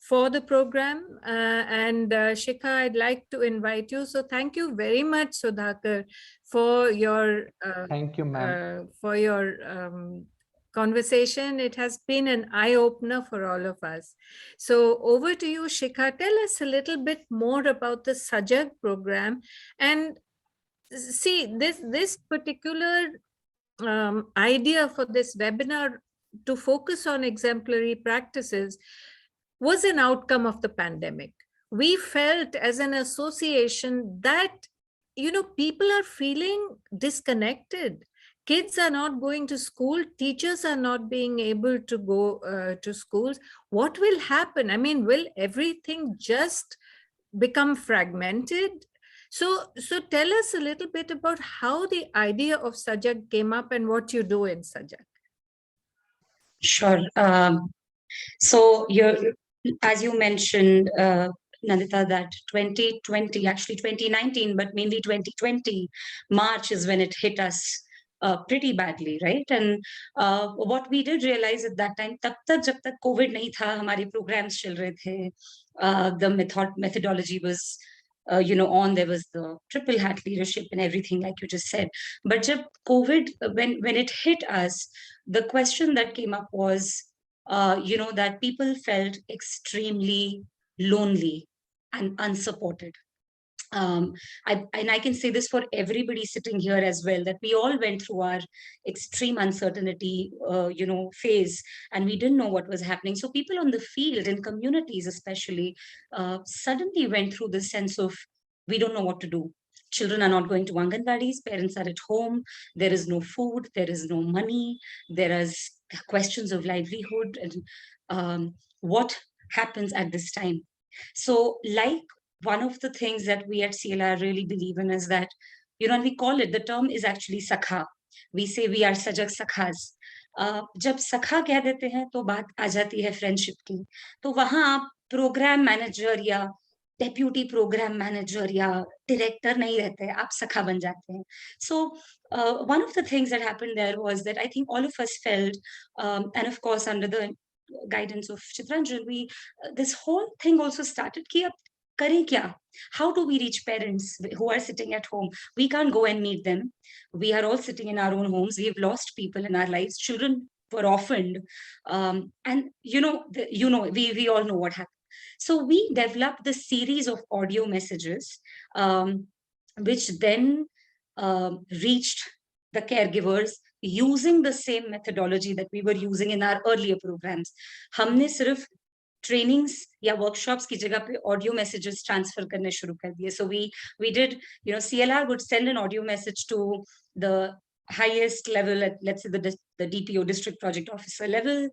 for the program, and Shikha, I'd like to invite you. So thank you very much, Sudhakar, for your thank you ma'am. conversation. It has been an eye-opener for all of us. So over to you, Shikha. Tell us a little bit more about the Sajag program. And see, this particular idea for this webinar to focus on exemplary practices was an outcome of the pandemic. We felt as an association that, you know, people are feeling disconnected. Kids are not going to school, teachers are not being able to go to schools. What will happen? I mean, will everything just become fragmented? So tell us a little bit about how the idea of Sajag came up and what you do in Sajag. Sure. So as you mentioned, Nandita, that 2020, actually 2019, but mainly 2020, March is when it hit us pretty badly, right? And what we did realize at that time, तब तक जब तक COVID नहीं था, हमारे programs चल रहे थे, the methodology was on. There was the triple hat leadership and everything, like you just said. But jab COVID, when it hit us, the question that came up was, that people felt extremely lonely and unsupported. I can say this for everybody sitting here as well, that we all went through our extreme uncertainty, phase, and we didn't know what was happening. So people on the field, in communities especially, suddenly went through this sense of, we don't know what to do. Children are not going to Anganwadis, parents are at home, there is no food, there is no money, there is questions of livelihood, and what happens at this time. So like one of the things that we at CLR really believe in is that, and we call it, the term is actually sakha. We say we are sajag sakhas. जब सखा कह देते हैं तो बात आ जाती है friendship की, तो वहां आप प्रोग्राम मैनेजर या डेप्यूटी प्रोग्राम मैनेजर या डायरेक्टर नहीं रहते, आप सखा बन जाते हैं. So one of the things that happened there was that I think all of us felt, and of course under the guidance of Chitranjan, this whole thing also started कि अब करें क्या? How do we reach parents who are sitting at home? We can't go and meet them. We are all sitting in our own homes. We've lost people in our lives. Children were orphaned, and we all know what happened. So we developed this series of audio messages, which then reached the caregivers using the same methodology that we were using in our earlier programs. हमने सिर्फ trainings या workshops की जगह पे audio messages transfer करने शुरू कर दिए. So we did, CLR would send an audio message to the highest level at, let's say, the DPO, district project officer level,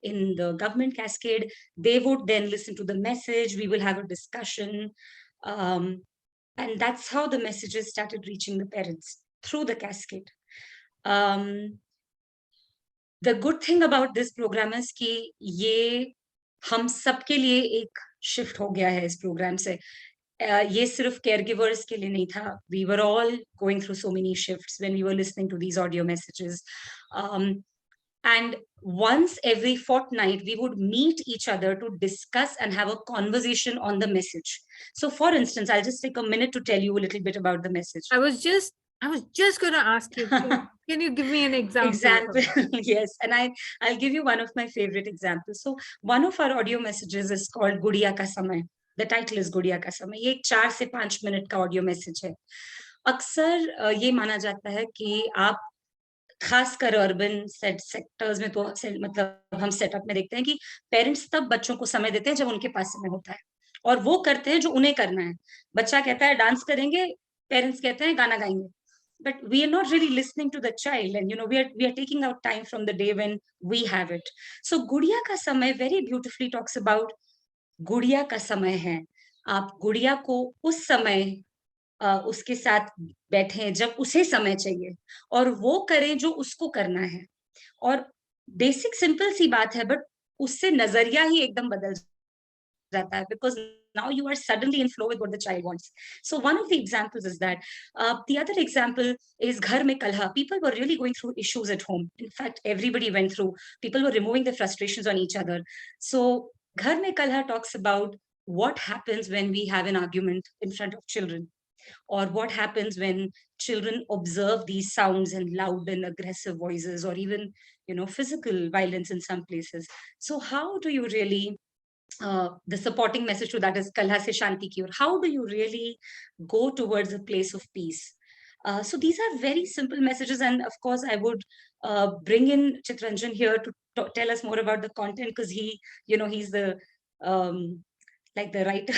in the government cascade. They would then listen to the message. We will have a discussion. And that's how the messages started reaching the parents, through the cascade. The good thing about this program is कि ये हम सबके लिए एक shift हो गया है इस program से. ये सिर्फ caregivers के लिए नहीं था. We were all going through so many shifts when we were listening to these audio messages. And once every fortnight, we would meet each other to discuss and have a conversation on the message. So for instance, I'll just take a minute to tell you a little bit about the message. I was just going to ask you, can you give me an example? Yes, and I'll give you one of my favorite examples. So one of our audio messages is called Gudiya Ka Samay. The title is Gudiya Ka Samay. ये 4 से 5 minute का audio message है. अक्सर ये माना जाता है कि आप खासकर अर्बन सेक्टर्स में तो मतलब हम सेटअप में देखते हैं कि पेरेंट्स तब बच्चों को समय देते हैं जब उनके पास समय होता है, और वो करते हैं जो उन्हें करना है. बच्चा कहता है डांस करेंगे, पेरेंट्स कहते हैं गाना गाएंगे. But we are not really listening to the child, and we are taking out time from the day when we have it. So Gudiya Ka Samay very beautifully talks about गुड़िया का समय है. आप गुड़िया को उस समय उसके साथ बैठें जब उसे समय चाहिए, और वो करें जो उसको करना है. और बेसिक सिंपल सी बात है, बट उससे नजरिया ही एकदम बदल जाता है, because now you are suddenly in flow with what the child wants. So one of the examples is that. The other example is Ghar Mein Kalha. People were really going through issues at home. In fact, everybody went through. People were removing their frustrations on each other. So Ghar Mein Kalha talks about what happens when we have an argument in front of children, or what happens when children observe these sounds and loud and aggressive voices, or even physical violence in some places. So how do you really the supporting message to that is Kalha se Shanti ki or. How do you really go towards a place of peace? So these are very simple messages, and of course I would bring in Chitranjan here to tell us more about the content, because he's the like the writer,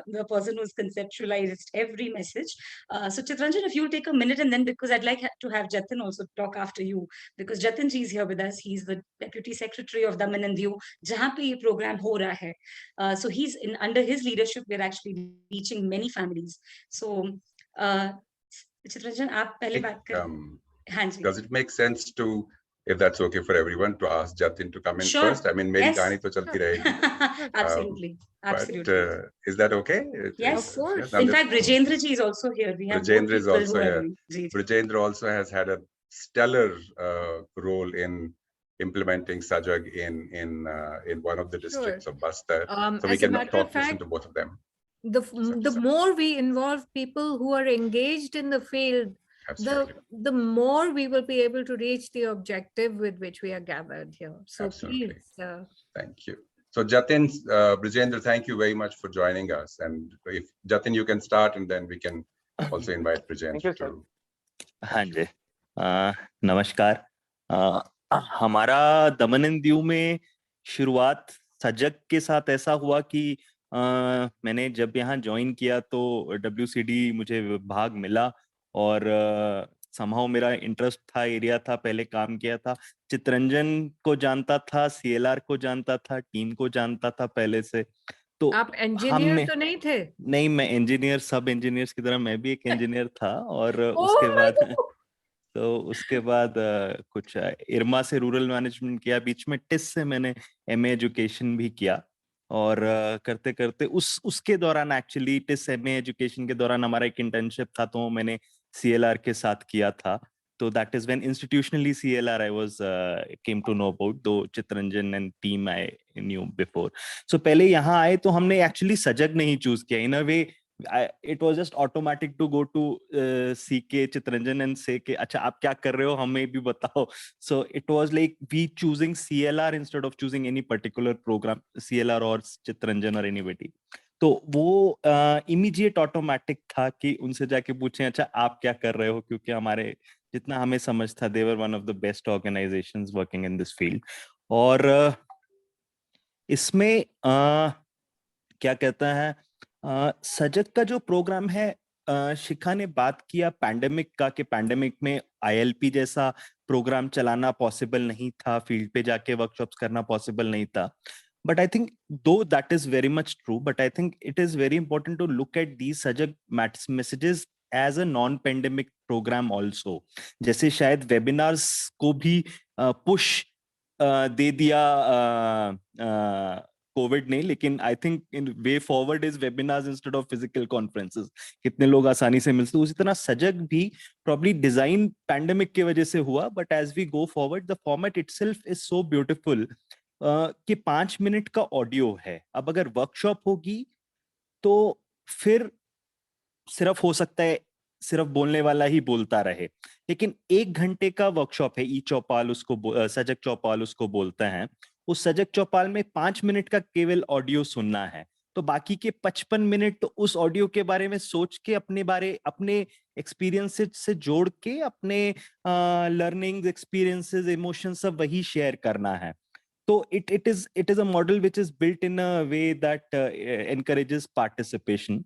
the person who's conceptualized every message. So Chitranjan, if you'll take a minute, and then because I'd like to have Jatin also talk after you, because Jatin ji is here with us. He's the Deputy Secretary of Daman and Diu, jahan pe ye program ho raha hai. So he's under his leadership, we're actually reaching many families. So Chitranjan, aap pehle baat karein. Does it make sense to, if that's okay for everyone, to ask Jatin to come in first? I mean, meri kahani to chalti rahegi. Absolutely. Absolutely. But, is that okay? Yes, of course. In fact, Brajendra ji is also here. We have Brajendra is also here. Ji. Brajendra also has had a stellar role in implementing Sajag in one of the districts of Bastar. So we can listen to both of them. The more we involve people who are engaged in the field, the more we will be able to reach the objective with which we are gathered here. So please. Thank you. So Jatin, Brajendra, thank you very much for joining us. And if Jatin, you can start, and then we can also invite Brajendra to. हाँ जी, नमस्कार. हमारा दमन and Diu में शुरुआत सजग के साथ ऐसा हुआ कि मैंने जब यहाँ ज्वाइन किया तो WCD मुझे विभाग मिला, और somehow मेरा इंटरेस्ट था, एरिया था, पहले काम किया था. चित्रंजन को जानता था, CLR को जानता था, टीम को जानता था पहले से. तो आप इंजीनियर तो नहीं थे? नहीं, मैं इंजीनियर, सब इंजीनियर्स की तरह मैं भी एक इंजीनियर था. और उसके बाद कुछ इरमा से रूरल मैनेजमेंट किया, बीच में टिस से मैंने MA एजुकेशन भी किया. और करते करते उसके दौरान एक्चुअली टिस MA एजुकेशन के दौरान हमारा एक इंटर्नशिप था, तो मैंने CLR के साथ किया था. So that is when institutionally CLR I was came to know about, though Chitranjan and team I knew before. So पहले यहाँ आए तो हमने actually सजग नहीं choose किया. In a way, it was just automatic to go to CK Chitranjan and say कि अच्छा आप क्या कर रहे हो हमें भी बताओ. So it was like we choosing CLR instead of choosing any particular program, CLR or Chitranjan or anybody. तो वो इमीडिएट ऑटोमेटिक था कि उनसे जाके पूछें अच्छा आप क्या कर रहे हो, क्योंकि हमारे जितना हमें समझ था they were one of the best organisations working in this field. और इसमें क्या कहता है सजग का जो प्रोग्राम है, शिखा ने बात किया पैंडेमिक का कि पैंडेमिक में ILP जैसा प्रोग्राम चलाना पॉसिबल नहीं था, फील्ड पे जाके वर्कशॉप्स करना पॉसिबल नहीं था. But I think though that is very much true, but I think it is very important to look at these Sajag messages as a non-pandemic program also. जैसे शायद webinars को भी push दे दिया Covid ने, लेकिन I think in way forward is webinars instead of physical conferences. कितने लोग आसानी से मिलते, उसी तरह सजग भी प्रॉब्ली डिजाइन पैंडेमिक की वजह से हुआ, but as we go forward the format itself is so beautiful कि 5 मिनट का ऑडियो है. अब अगर वर्कशॉप होगी तो फिर सिर्फ हो सकता है सिर्फ बोलने वाला ही बोलता रहे, लेकिन 1 घंटे का वर्कशॉप है. ई चौपाल उसको सजग चौपाल उसको बोलते हैं. उस सजग चौपाल में 5 मिनट का केवल ऑडियो सुनना है, तो बाकी के 55 मिनट तो उस ऑडियो के बारे में सोच के अपने एक्सपीरियंस से जोड़ के अपने लर्निंग एक्सपीरियंसेस इमोशंस सब वही शेयर करना है. तो it is a model which is built in a way that encourages participation.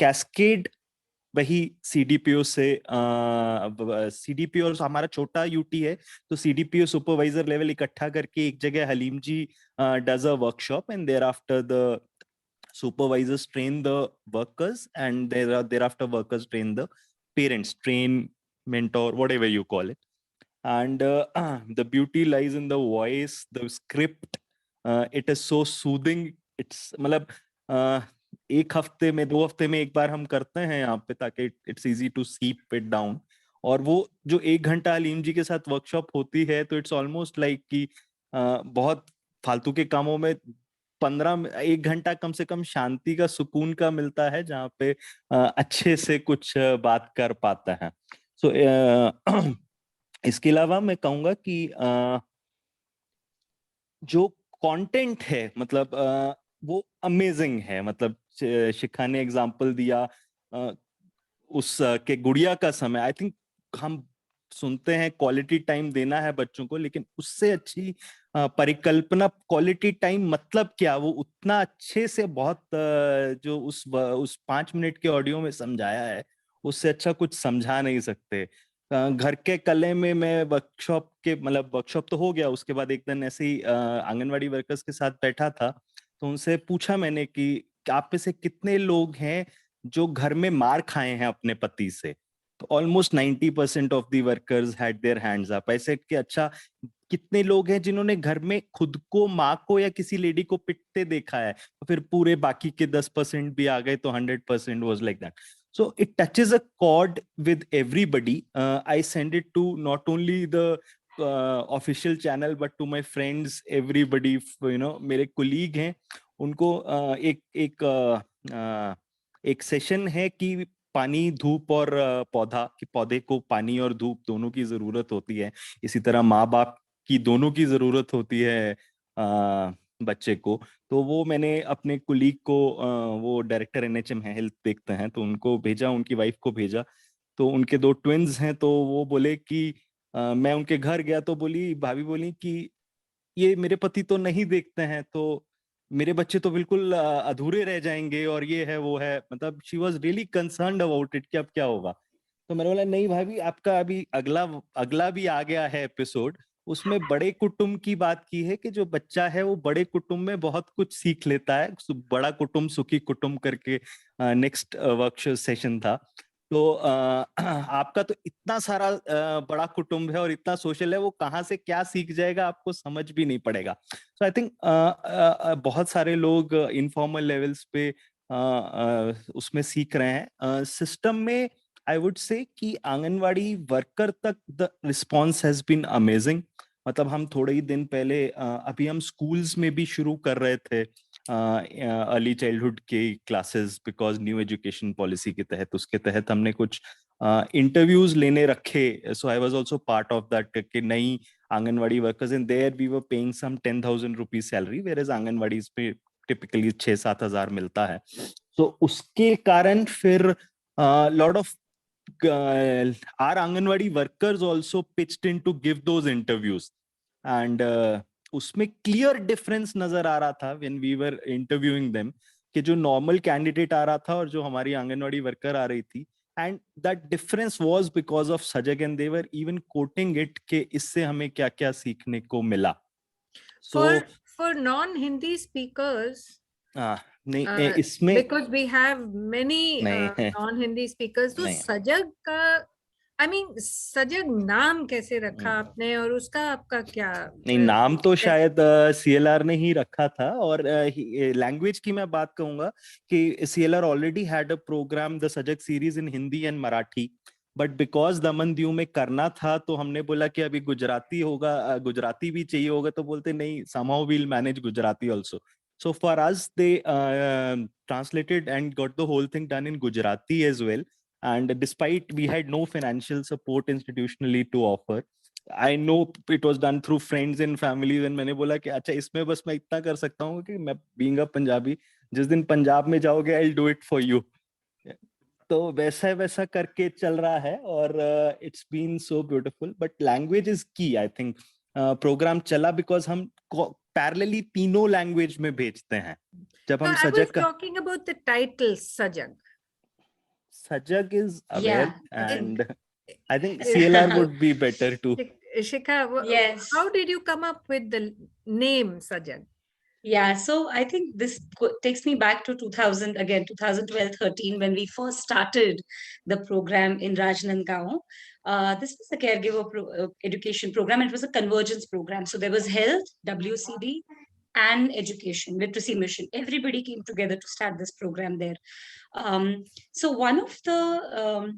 Cascade वही CDPO से CDPO हमारा छोटा UT है, तो CDPO सुपरवाइजर लेवल इकट्ठा करके एक जगह हलीम जी does a workshop, and thereafter the supervisors train the workers, and thereafter workers train the parents, train, mentor, whatever you call it. And the beauty lies in the voice, the script. It is so soothing. It's मतलब 1 हफ्ते में 2 हफ्ते में एक बार हम करते हैं यहाँ पे, ताकि इट्स इजी टू सीप इट डाउन. और वो जो 1 घंटा अलीम जी के साथ वर्कशॉप होती है, तो इट्स ऑलमोस्ट लाइक कि बहुत फालतू के कामों में 1 घंटा कम से कम शांति का, सुकून का मिलता है, जहाँ पे अच्छे से कुछ बात कर पाता है. सो इसके अलावा मैं कहूँगा कि जो कंटेंट है मतलब वो अमेजिंग है. मतलब शिखा ने एग्जांपल दिया उस के गुड़िया का समय. आई थिंक हम सुनते हैं क्वालिटी टाइम देना है बच्चों को, लेकिन उससे अच्छी परिकल्पना क्वालिटी टाइम मतलब क्या, वो उतना अच्छे से बहुत जो उस 5 मिनट के ऑडियो में समझाया है, उससे अच्छा कुछ समझा नहीं सकते. घर के कले में मैं वर्कशॉप तो हो गया. उसके बाद एक दिन ऐसे ही आंगनवाड़ी वर्कर्स के साथ बैठा था, तो उनसे पूछा मैंने कि आप में से कितने लोग हैं जो घर में मार खाए हैं अपने पति से. तो almost 90% of the workers had their hands up. ऐसे कि अच्छा कितने लोग हैं जिन्होंने घर में खुद को, माँ को या किसी लेडी को पिटते देखा है. तो फिर पूरे बाकी के 10% भी आ गए, तो 100% was like that. So it touches a chord with everybody. I send it to not only the official channel but to my friends, everybody. You know, मेरे colleague हैं, उनको एक सेशन है कि पानी, धूप और पौधा, कि पौधे को पानी और धूप दोनों की जरूरत होती है. इसी तरह माँ बाप की दोनों की जरूरत होती है बच्चे को. तो वो मैंने अपने कुलीग को, वो डायरेक्टर NHM है, हेल्थ देखते हैं, तो उनको भेजा, उनकी वाइफ को भेजा. तो उनके 2 ट्विन्स हैं, तो वो बोले कि मैं उनके घर गया, तो भाभी बोली कि ये मेरे पति तो नहीं देखते हैं, तो मेरे बच्चे तो बिल्कुल अधूरे रह जाएंगे, और ये है वो है. मतलब she was really concerned about it कि अब क्या होगा. तो मैंने बोला नहीं भाभी, आपका अभी अगला भी आ गया है एपिसोड. उसमें बड़े कुटुंब की बात की है कि जो बच्चा है वो बड़े कुटुंब में बहुत कुछ सीख लेता है. बड़ा कुटुंब सुखी कुटुंब करके नेक्स्ट वर्कशॉप सेशन था. तो आपका तो इतना सारा बड़ा कुटुंब है और इतना सोशल है, वो कहाँ से क्या सीख जाएगा आपको समझ भी नहीं पड़ेगा. सो आई थिंक बहुत सारे लोग इनफॉर्मल लेवल्स पे उसमें सीख रहे हैं. सिस्टम में I would say कि आंगनवाड़ी वर्कर तक the response has been amazing. मतलब हम थोड़े ही दिन पहले अभी हम स्कूल्स में भी शुरू कर रहे थे अर्ली चाइल्डहुड के classes, because new education policy के तहत, उसके तहत हमने कुछ इंटरव्यूज लेने रखे. So I was also part of that कि नई Anganwadi workers in there we were paying some 10,000 rupees salary, whereas Anganwadi pay typically 6-7 हजार मिलता है. तो उसके कारण फिर lot of our Anganwadi workers also pitched in to give those interviews, and उसमें clear difference नजर आ रहा था when we were interviewing them कि जो normal candidate आ रहा था और जो हमारी आंगनवाड़ी worker आ रही थी, and that difference was because of Sajag, and they were even quoting it कि इससे हमें क्या क्या सीखने को मिला. So for non-Hindi speakers, नहीं इसमें because we have many non-Hindi speakers, तो सजग का I mean सजग नाम कैसे रखा आपने और उसका आपका क्या? नहीं, नाम तो शायद CLR ने ही रखा था, और लैंग्वेज की मैं बात कहूंगा कि CLR already had a programme the Sajag series in Hindi and Marathi, but because Daman Diu में करना था तो हमने बोला कि अभी गुजराती होगा, गुजराती भी चाहिए होगा, तो बोलते नहीं, somehow we'll manage Gujarati also. So for us they translated and got the whole thing done in Gujarati as well. And despite we had no financial support institutionally to offer, I know it was done through friends and families, and मैंने बोला कि अच्छा इसमें बस मैं इतना कर सकता हूँ कि मैं being a पंजाबी, जिस दिन पंजाब में जाओगे I'll do it for you. तो वैसा करके चल रहा है, और it's been so beautiful. But language is key, I think. Program चला because हम पैरेलली तीनों लैंग्वेज में भेजते हैं. जब हम सजग का talking about the title Sajag. Sajag is aware, and I think CLR would be better too. Shikha, yes. How did you come up with the name Sajag? Yeah, so I think this takes me back to 2012-13, when we first started the program in Rajnandgaon. This was a caregiver education program, and it was a convergence program. So there was health, WCD, and education, literacy mission. Everybody came together to start this program there. So one of the,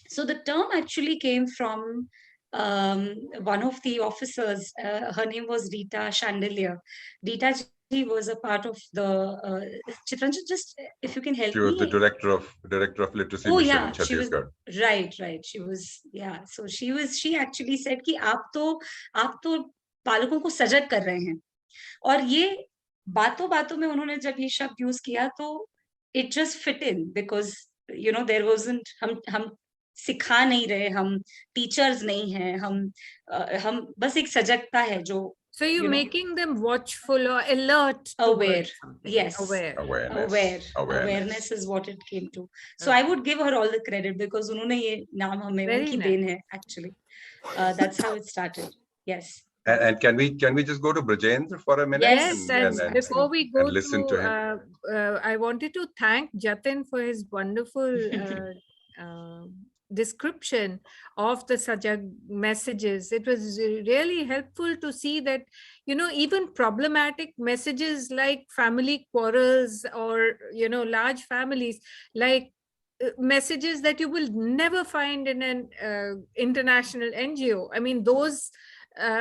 so the term actually came from one of the officers. Her name was Rita Chandelier. Rita was a part of the Chitranjan, just if you can help me. She was the director of literacy oh, mission yeah, in Chhattisgarh. Right. She was, yeah. So she actually said कि आप तो बालकों को सजग कर रहे हैं. और ये बातों में उन्होंने जब ये शब्द यूज किया तो it just fit in, because you know there wasn't, हम सिखा नहीं रहे, हम टीचर्स नहीं हैं, हम बस एक सजगता है जो. So you're making them watchful or alert, aware. Yes, awareness is what it came to. So I would give her all the credit, because उन्होंने ये नाम हमें उनकी देन है actually. That's how it started. Yes. And can we just go to Brajendra for a minute? Yes, and before we go listen to him. I wanted to thank Jatin for his wonderful description of the Sajag messages. It was really helpful to see that, you know, even problematic messages like family quarrels or, you know, large families, like messages that you will never find in an international NGO. I mean, those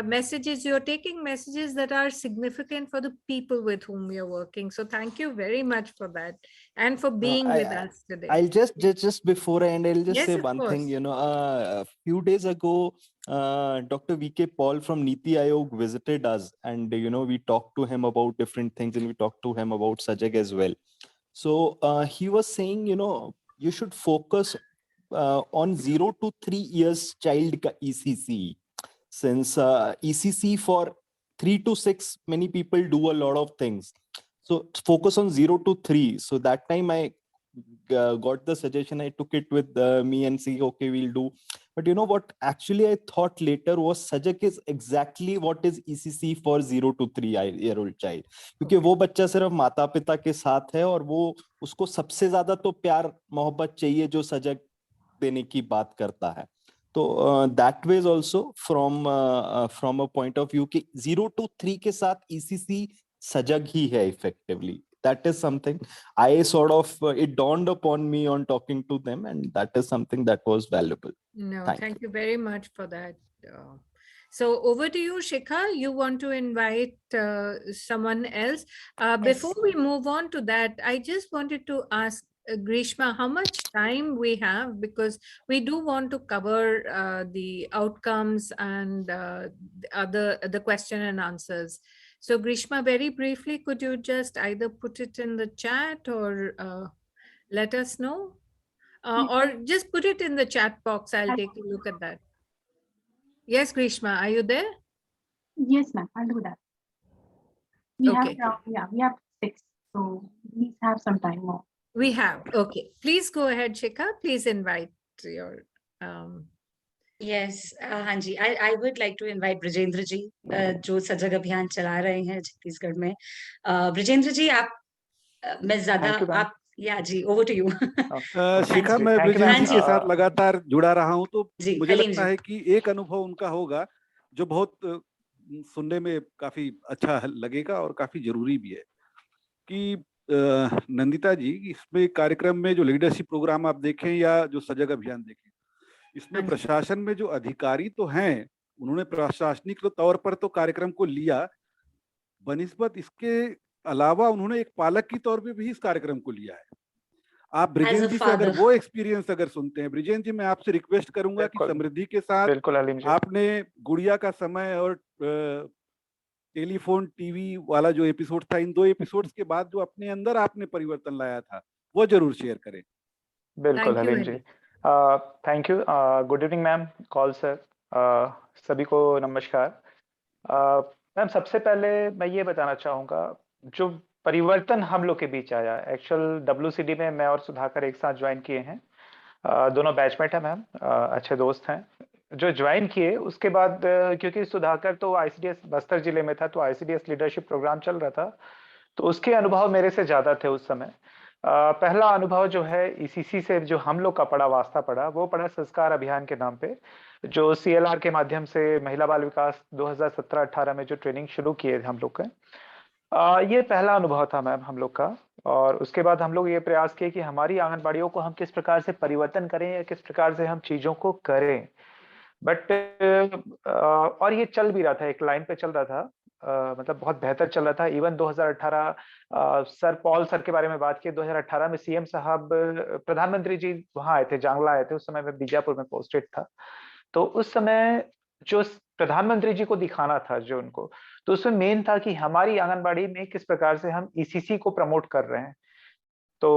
messages, you're taking messages that are significant for the people with whom we are working. So thank you very much for that, and for being with us today. I'll just before I end, I'll just say one course. thing. You know, a few days ago, Dr. VK Paul from Niti Aayog visited us, and you know, we talked to him about different things, and we talked to him about Sajag as well. So he was saying, you know, you should focus on 0 to 3 years child ka ECC. Since ECC for 3 to 6, many people do a lot of things. So focus on 0 to 3. So that time I got the suggestion, I took it with me and see, okay, we'll do. But you know what, actually I thought later was Sajag is exactly what is ECC for 0 to 3-year-old child. क्योंकि वो बच्चा सिर्फ माता पिता के साथ है, और वो उसको सबसे ज्यादा तो प्यार मोहब्बत चाहिए जो सजग देने की बात करता है. तो that way is also from a point of view कि 0 to 3 के साथ ECC सजग ही है effectively. that is something I sort of, it dawned upon me on talking to them, and that is something that was valuable. No, Thank thank you very much for that. So over to you, Shikha. You want to invite someone else. Before we move on to that, I just wanted to ask Grishma how much time we have, because we do want to cover the outcomes and the question and answers. So Grishma, very briefly, could you just either put it in the chat or let us know? Or just put it in the chat box. I'll take a look at that. Yes, Grishma, are you there? Yes, ma'am, I'll do that. We Okay. have, we have 6, so we have some time more. We have. Okay. Please go ahead, Shikha. Please invite your. Yes, हाँ जी, I would like to invite Brajendra जी, जो सजग अभियान चला रहे हैं छत्तीसगढ़ में. ब्रजेंद्र जी, आप मैं ज्यादा आप या जी, over to you. शिखा, मैं ब्रजेंद्र जी के साथ लगातार जुड़ा रहा हूँ, तो जी, मुझे हलीम लगता जी. है कि एक अनुभव उनका होगा जो बहुत सुनने में काफी अच्छा लगेगा और काफी जरूरी भी है कि नंदिता जी, इसमें कार्यक्रम में जो लीडरशिप प्रोग्राम आप देखें या जो सजग अभियान देखें, इसमें प्रशासन में जो अधिकारी तो हैं, उन्होंने प्रशासनिक तौर पर तो कार्यक्रम को लिया, बनिस्बत इसके अलावा उन्होंने एक पालक की तौर पे भी इस कार्यक्रम को लिया है. आप ब्रिजेंद्र जी से अगर वो एक्सपीरियंस अगर सुनते हैं, ब्रिजेंद्र जी, मैं आपसे रिक्वेस्ट करूंगा कि समृद्धि के साथ आपने गुड़िया का समय और टेलीफोन टीवी वाला जो एपिसोड था, इन 2 एपिसोड्स के बाद जो अपने अंदर आपने परिवर्तन लाया था, वो जरूर शेयर करें. बिल्कुल Haleem ji. Thank you. Good evening ma'am, call sir, सभी को नमस्कार. मैम, सबसे पहले मैं ये बताना चाहूँगा, जो परिवर्तन हम लोग के बीच आया, एक्चुअल WCD में मैं और सुधाकर एक साथ ज्वाइन किए हैं. दोनों बैचमेट हैं मैम, अच्छे दोस्त हैं. जो ज्वाइन किए उसके बाद, क्योंकि सुधाकर तो ICDS बस्तर जिले में था, तो ICDS लीडरशिप प्रोग्राम चल रहा था, तो उसके अनुभव मेरे से ज़्यादा थे उस समय. पहला अनुभव जो है ECC से जो हम लोग का पड़ा, वास्ता पड़ा, वो पड़ा संस्कार अभियान के नाम पे, जो CLR के माध्यम से महिला बाल विकास 2017-18 में जो ट्रेनिंग शुरू किए हम लोग के. ये पहला अनुभव था मैम हम लोग का. और उसके बाद हम लोग ये प्रयास किए कि हमारी आंगनबाड़ियों को हम किस प्रकार से परिवर्तन करें या किस प्रकार से हम चीज़ों को करें. बट और ये चल भी रहा था, एक लाइन पे चल रहा था, मतलब बहुत बेहतर चल रहा था. इवन 2018 सर पॉल सर के बारे में बात की, 2018 में CM साहब, प्रधानमंत्री जी वहां आए थे, जांगला आए थे. उस समय मैं बीजापुर में पोस्टेड था. तो उस समय जो प्रधानमंत्री जी को दिखाना था जो उनको, तो उसमें मेन था कि हमारी आंगनबाड़ी में किस प्रकार से हम ECC को प्रमोट कर रहे हैं. तो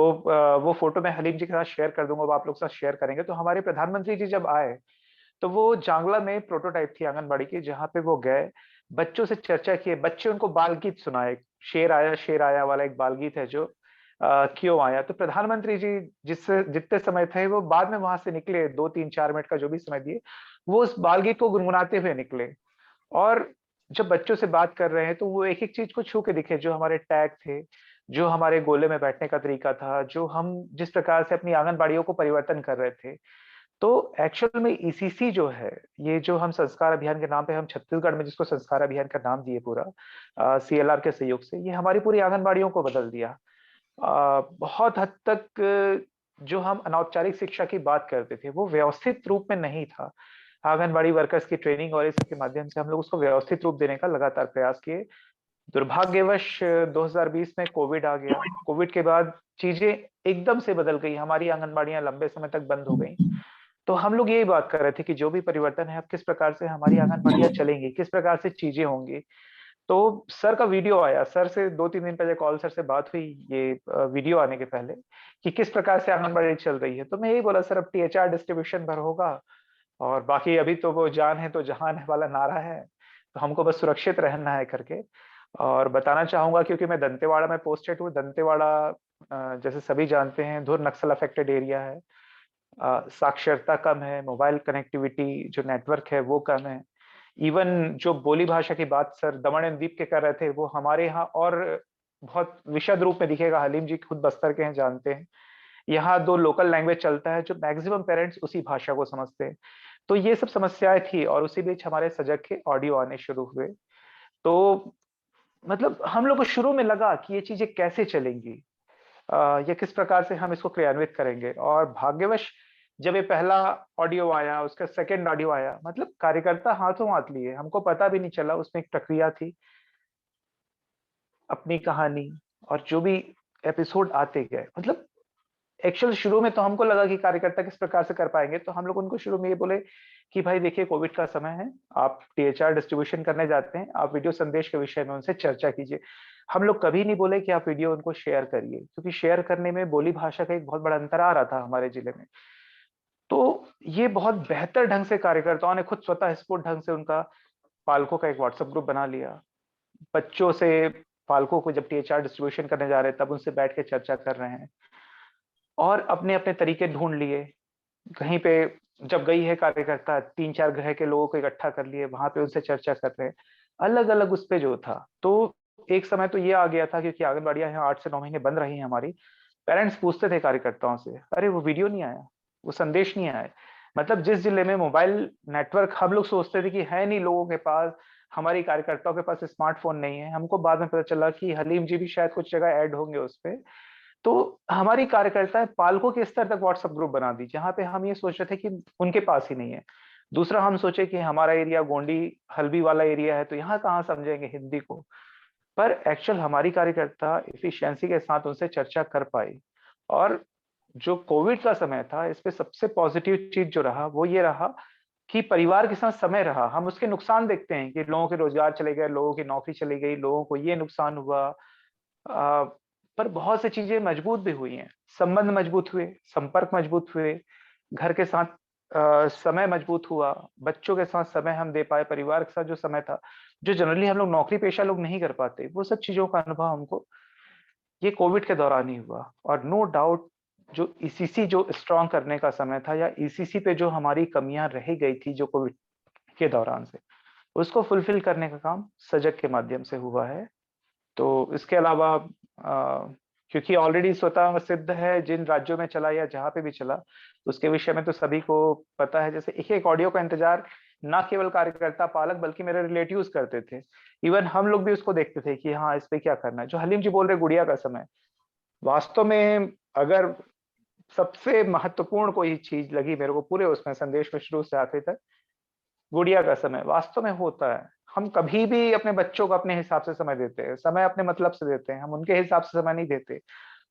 वो फोटो मैं हलीम जी के साथ शेयर कर दूंगा, वो आप लोग साथ शेयर करेंगे. तो हमारे प्रधानमंत्री जी जब आए, तो वो जांगला में प्रोटोटाइप थी आंगनबाड़ी की, जहाँ पे वो गए, बच्चों से चर्चा किए, बच्चे उनको बाल गीत सुनाए. शेर आया वाला एक बाल गीत है जो क्यों आया. तो प्रधानमंत्री जी जितने समय थे, वो बाद में वहां से निकले, 2-3-4 मिनट का जो भी समय दिए, वो उस बाल गीत को गुनगुनाते हुए निकले. और जब बच्चों से बात कर रहे हैं, तो वो एक एक चीज को छू के दिखे, जो हमारे टैग थे, जो हमारे गोले में बैठने का तरीका था, जो हम जिस प्रकार से अपनी आंगनबाड़ियों को परिवर्तन कर रहे थे. तो एक्चुअल में ECC जो है, ये जो हम संस्कार अभियान के नाम पे, हम छत्तीसगढ़ में जिसको संस्कार अभियान का नाम दिए पूरा, CLR के सहयोग से, ये हमारी पूरी आंगनबाड़ियों को बदल दिया. बहुत हद तक जो हम अनौपचारिक शिक्षा की बात करते थे, वो व्यवस्थित रूप में नहीं था. आंगनबाड़ी वर्कर्स की ट्रेनिंग और इसके माध्यम से हम लोग उसको व्यवस्थित रूप देने का लगातार प्रयास किए. दुर्भाग्यवश 2020 में कोविड आ गया. कोविड के बाद चीजें एकदम से बदल गई, हमारी आंगनबाड़ियां लंबे समय तक बंद हो गई. तो हम लोग यही बात कर रहे थे कि जो भी परिवर्तन है, अब किस प्रकार से हमारी आंगनबाड़ियां चलेंगी, किस प्रकार से चीजें होंगी. तो सर का वीडियो आया, सर से 2-3 दिन पहले कॉल सर से बात हुई, ये वीडियो आने के पहले, कि किस प्रकार से आंगनबाड़ी चल रही है. तो मैं यही बोला, सर अब THR डिस्ट्रीब्यूशन भर होगा, और बाकी अभी तो वो जान है तो जहान है वाला नारा है, तो हमको बस सुरक्षित रहना है करके. और बताना चाहूंगा, क्योंकि मैं दंतेवाड़ा में पोस्टेड हूँ. दंतेवाड़ा जैसे सभी जानते हैं, धुर नक्सल अफेक्टेड एरिया है. साक्षरता कम है, मोबाइल कनेक्टिविटी जो नेटवर्क है वो कम है. इवन जो बोली भाषा की बात सर दमन एंड दीप के कर रहे थे, वो हमारे यहाँ और बहुत विशद रूप में दिखेगा. हलीम जी खुद बस्तर के हैं, जानते हैं. यहाँ 2 लोकल लैंग्वेज चलता है, जो मैक्सिमम पेरेंट्स उसी भाषा को समझते हैं. तो ये सब समस्याएं थी, और उसी बीच हमारे सजग के ऑडियो आने शुरू हुए. तो मतलब हम लोग को शुरू में लगा कि ये चीजें कैसे चलेंगी, या किस प्रकार से हम इसको क्रियान्वित करेंगे। और भाग्यवश जब ये पहला ऑडियो आया, उसका सेकंड ऑडियो आया, मतलब कार्यकर्ता हाथों हाथ लिए, हमको पता भी नहीं चला, उसमें एक प्रक्रिया थी, अपनी कहानी और जो भी एपिसोड आते गए। मतलब एक्चुअल शुरू में तो हमको लगा कि कार्यकर्ता किस प्रकार से कर पाएंगे, तो हम लोग उनको शुरू में ये बोले कि भाई देखिए, कोविड का समय है, आप THR डिस्ट्रीब्यूशन करने जाते हैं, आप वीडियो संदेश के विषय में उनसे चर्चा कीजिए। हम लोग कभी नहीं बोले कि आप वीडियो उनको शेयर करिए, क्योंकि शेयर करने में बोली भाषा का एक बहुत बड़ा अंतर आ रहा था हमारे जिले में। तो ये बहुत बेहतर ढंग से कार्यकर्ताओं ने खुद स्वतः स्फूर्त ढंग से उनका पालकों का एक व्हाट्सएप ग्रुप बना लिया। बच्चों से पालकों को जब THR डिस्ट्रीब्यूशन करने जा रहे हैं, तब उनसे बैठ के चर्चा कर रहे हैं, और अपने अपने तरीके ढूंढ लिए। कहीं पे जब गई है कार्यकर्ता, 3-4 ग्रह के लोगों को इकट्ठा कर लिए, वहां पे उनसे चर्चा कर रहे हैं, अलग अलग उस पे जो था। तो एक समय तो ये आ गया था, क्योंकि आंगनबाड़ियां यहाँ 8 से 9 महीने बंद रही हैं हमारी, पेरेंट्स पूछते थे कार्यकर्ताओं से, अरे वो वीडियो नहीं आया, वो संदेश नहीं आया। मतलब जिस जिले में मोबाइल नेटवर्क हम लोग सोचते थे कि है नहीं लोगों के पास, हमारी कार्यकर्ताओं के पास स्मार्टफोन नहीं है, हमको बाद में पता चला कि हलीम जी भी शायद कुछ जगह ऐड होंगे उस पे। तो हमारी कार्यकर्ता पालकों के स्तर तक व्हाट्सएप ग्रुप बना दी, जहां पे हम ये सोच रहे थे कि उनके पास ही नहीं है। दूसरा, हम सोचे कि हमारा एरिया गोंडी हल्बी वाला एरिया है, तो यहाँ कहाँ समझेंगे हिंदी को। पर एक्चुअल हमारी कार्यकर्ता इफिशियंसी के साथ उनसे चर्चा कर पाई। और जो कोविड का समय था, इस पे सबसे पॉजिटिव चीज जो रहा वो ये रहा कि परिवार के साथ समय रहा। हम उसके नुकसान देखते हैं कि लोगों के रोजगार चले गए, लोगों की नौकरी चली गई, लोगों को ये नुकसान हुआ, पर बहुत सी चीजें मजबूत भी हुई हैं, संबंध मजबूत हुए, संपर्क मजबूत हुए, घर के साथ समय मजबूत हुआ, बच्चों के साथ समय हम दे पाए, परिवार के साथ जो समय था, जो जनरली हम लोग नौकरी पेशा लोग नहीं कर पाते, वो सब चीजों का अनुभव हमको ये कोविड के दौरान ही हुआ। और नो डाउट जो ECC जो स्ट्रॉन्ग करने का समय था, या ECC पे जो हमारी कमियां रह गई थी जो कोविड के दौरान से, उसको फुलफिल करने का काम सजग के माध्यम से हुआ है। तो इसके अलावा क्योंकि ऑलरेडी स्वतः सिद्ध है, जिन राज्यों में चला या जहाँ पे भी चला, उसके विषय में तो सभी को पता है। जैसे एक एक ऑडियो का इंतजार ना केवल कार्यकर्ता पालक बल्कि मेरे रिलेटिव्स करते थे, इवन हम लोग भी उसको देखते थे कि हाँ इस पे क्या करना है। जो हलीम जी बोल रहे गुड़िया का समय, वास्तव में अगर सबसे महत्वपूर्ण कोई चीज लगी मेरे को पूरे उसमें संदेश में शुरू से आखिरी तक, गुड़िया का समय वास्तव में होता है। हम कभी भी अपने बच्चों को अपने हिसाब से समय देते हैं, समय अपने मतलब से देते हैं, हम उनके हिसाब से समय नहीं देते।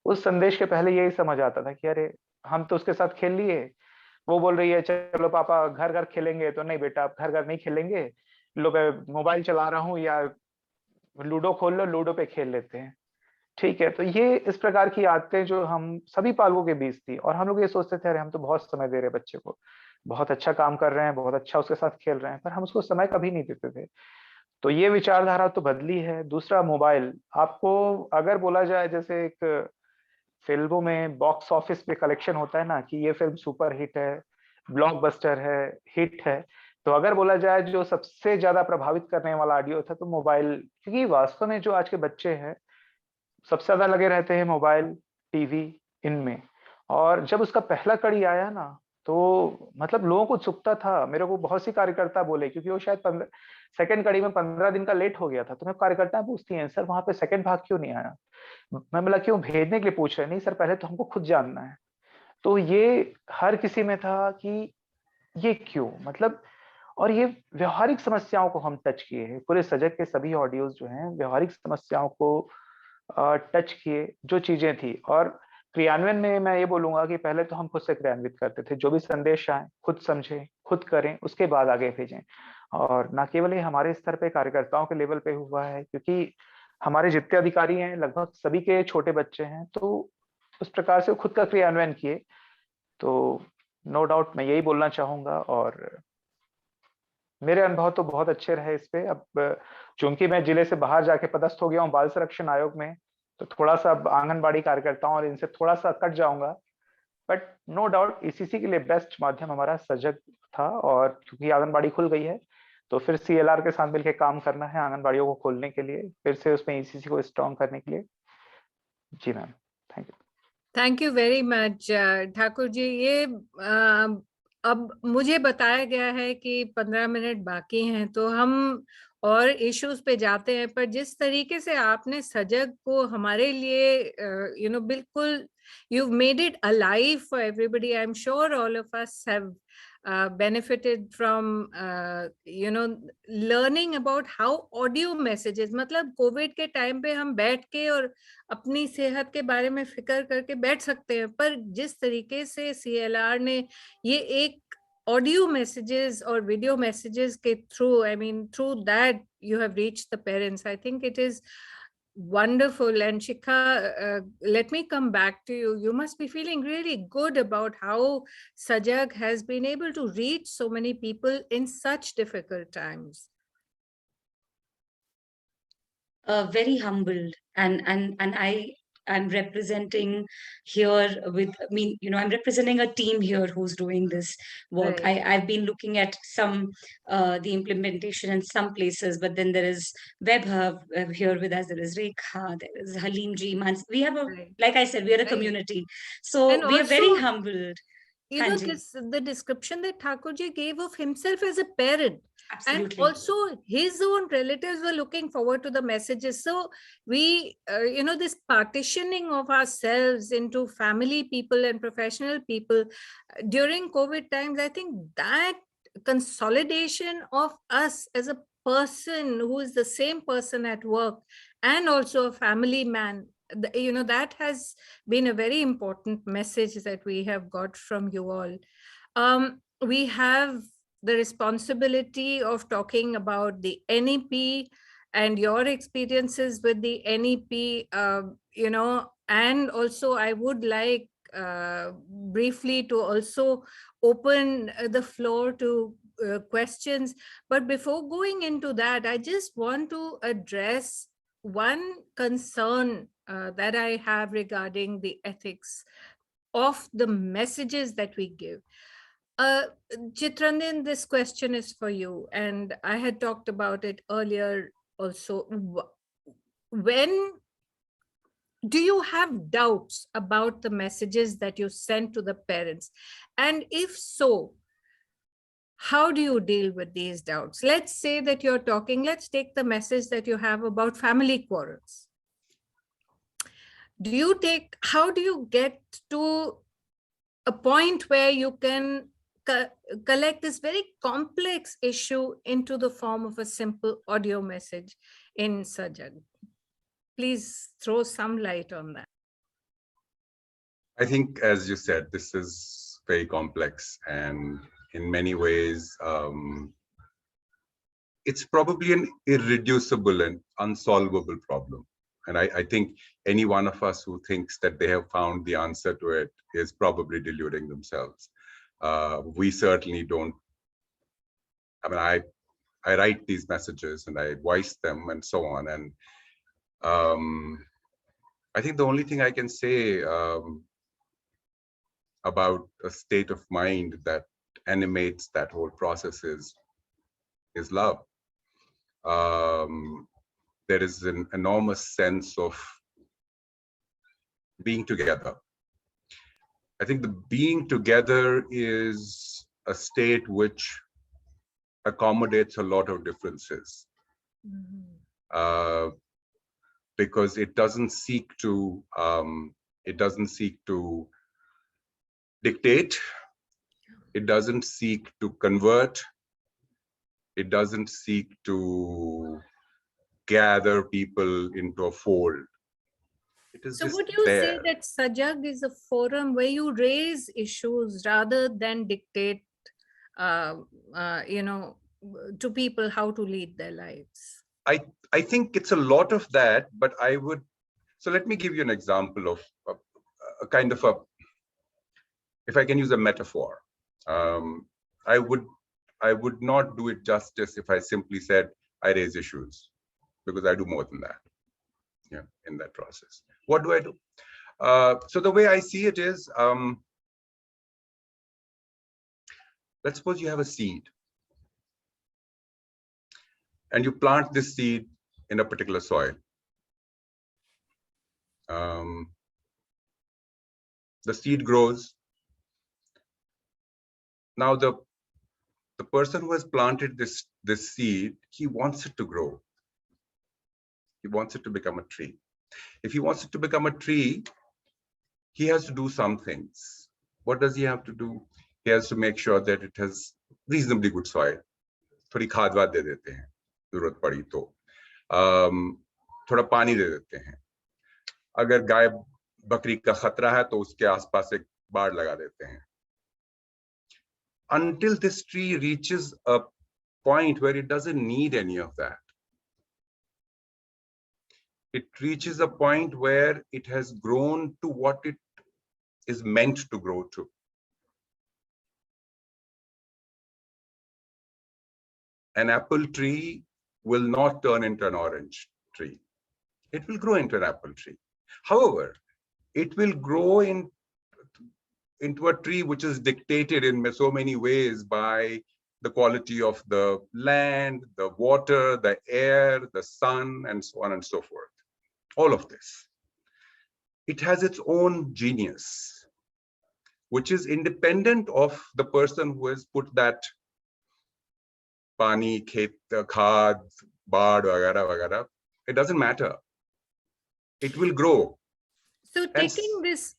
उस संदेश के पहले यही समझ आता था कि अरे हम तो उसके साथ खेल लिए, वो बोल रही है चलो पापा घर घर खेलेंगे, तो नहीं बेटा आप घर घर नहीं खेलेंगे, लो मैं मोबाइल चला रहा हूँ, या लूडो खोल लो, लूडो पे खेल लेते हैं। ठीक है, तो ये इस प्रकार की आदतें जो हम सभी पालकों के बीच थी, और हम लोग ये सोचते थे अरे हम तो बहुत समय दे रहे हैं बच्चे को, बहुत अच्छा काम कर रहे हैं, बहुत अच्छा उसके साथ खेल रहे हैं, पर हम उसको समय कभी नहीं देते थे। तो ये विचारधारा तो बदली है। दूसरा, मोबाइल आपको अगर बोला जाए, जैसे एक फिल्मों में बॉक्स ऑफिस पे कलेक्शन होता है ना कि ये फिल्म सुपर हिट है, ब्लॉकबस्टर है, हिट है, तो अगर बोला जाए जो सबसे ज्यादा प्रभावित करने वाला ऑडियो था तो मोबाइल, क्योंकि वास्तव में जो आज के बच्चे हैं सबसे ज्यादा लगे रहते हैं मोबाइल, टीवी, इनमें। और जब उसका पहला कड़ी आया ना, तो मतलब लोगों को उत्सुकता था। मेरे को बहुत सी कार्यकर्ता बोले, क्योंकि वो शायद सेकंड कड़ी में 15 दिन का लेट हो गया था, तो मैं कार्यकर्ता पूछती हैं सर वहां पे सेकंड भाग क्यों नहीं आया। मैं बोला क्यों, भेजने के लिए पूछ रहे? नहीं सर, पहले तो हमको खुद जानना है। तो ये हर किसी में था कि ये क्यों, मतलब। और ये व्यवहारिक समस्याओं को हम टच किए हैं, पूरे सजग के सभी ऑडियोज जो हैं व्यवहारिक समस्याओं को टच किए, जो चीजें थी। और क्रियान्वयन में मैं ये बोलूंगा कि पहले तो हम खुद से क्रियान्वित करते थे, जो भी संदेश आए खुद समझें, खुद करें, उसके बाद आगे भेजें। और ना केवल ये हमारे स्तर पे, कार्यकर्ताओं के लेवल पे हुआ है, क्योंकि हमारे जितने अधिकारी हैं लगभग सभी के छोटे बच्चे हैं, तो उस प्रकार से खुद का क्रियान्वयन किए। तो नो डाउट मैं यही बोलना चाहूंगा। और मेरे अनुभव तो बहुत अच्छे रहे इस पे। अब चूंकि मैं जिले से बाहर जाके पदस्थ हो गया हूँ बाल संरक्षण आयोग में, तो थोड़ा सा अब आंगनबाड़ी कार्यकर्ताओं और इनसे थोड़ा सा कट जाऊंगा। बट नो डाउट ECC के लिए बेस्ट माध्यम हमारा सजग था। और क्योंकि आंगनबाड़ी खुल गई है, तो फिर CLR के साथ मिलकर काम करना है आंगनबाड़ियों को खोलने के लिए, फिर से उसमें ECC को स्ट्रॉन्ग करने के लिए। जी ma'am, thank you. Thank you very much Thakur ji. ये अब मुझे बताया गया है कि 15 मिनट बाकी हैं, तो हम और इश्यूज पे जाते हैं, पर जिस तरीके से आपने सजग को हमारे लिए बिल्कुल you've made it alive for everybody. I'm sure all of us have benefited from learning about how audio messages, मतलब कोविड के टाइम पे हम बैठ के और अपनी सेहत के बारे में फिक्र करके बैठ सकते हैं, पर जिस तरीके से CLR ने ये एक audio messages or video messages के through, I mean, through that you have reached the parents. I think it is wonderful. And Shikha, let me come back to you. You must be feeling really good about how Sajag has been able to reach so many people in such difficult times. Very humbled, and I'm representing here with, I mean, I'm representing a team here who's doing this work. Right. I've been looking at some, the implementation in some places, but then there is WebHub here with us, there is Rekha, there is Halim Ji, we have a, Right. like I said, we are a Right. community. So And we are very also, humbled. you know, Hanji. the description that Thakurji gave of himself as a parent, Absolutely. and also his own relatives were looking forward to the messages. So we, this partitioning of ourselves into family people and professional people during COVID times, I think that consolidation of us as a person who is the same person at work and also a family man, that has been a very important message that we have got from you all. We have the responsibility of talking about the NEP and your experiences with the NEP, and also I would like briefly to also open the floor to questions. But before going into that, I just want to address one concern that I have regarding the ethics of the messages that we give. Chitrangin, this question is for you, and I had talked about it earlier also. When do you have doubts about the messages that you send to the parents? And if so, how do you deal with these doubts? Let's say that you're talking, let's take the message that you have about family quarrels. How do you get to a point where you can collect this very complex issue into the form of a simple audio message in Sajag? Please throw some light on that. I think, as you said, this is very complex, and in many ways, it's probably an irreducible and unsolvable problem. And I think any one of us who thinks that they have found the answer to it is probably deluding themselves. We certainly don't. I mean, I write these messages and I voice them and so on. And I think the only thing I can say about a state of mind that animates that whole process is love. There is an enormous sense of being together. I think the being together is a state which accommodates a lot of differences. Because it doesn't seek to dictate, it doesn't seek to convert, it doesn't seek to gather people into a fold. It is So just would you say there. that Sajag is a forum where you raise issues rather than dictate, to people how to lead their lives? I think it's a lot of that, but so let me give you an example of a kind of if I can use a metaphor. I would not do it justice if I simply said I raise issues, because I do more than that. Yeah, in that process. What do I do? So the way I see it is, let's suppose you have a seed and you plant this seed in a particular soil. The seed grows. Now the the person who has planted this seed, he wants it to grow. He wants it to become a tree. If he wants it to become a tree, he has to do some things. What does he have to do? He has to make sure that it has reasonably good soil. थोड़ी खाद वाद दे देते हैं, जरूरत पड़ी तो थोड़ा पानी दे देते हैं. अगर गाय बकरी का खतरा है तो उसके आसपास एक बाड़ लगा देते हैं. Until this tree reaches a point where it doesn't need any of that. It reaches a point where it has grown to what it is meant to grow to. An apple tree will not turn into an orange tree. It will grow into an apple tree. However, it will grow into a tree which is dictated in so many ways by the quality of the land, the water, the air, the sun, and so on and so forth. All of this. It has its own genius, which is independent of the person who has put that pani, khet, khad, baad, vagara, vagara. It doesn't matter. It will grow. So taking this,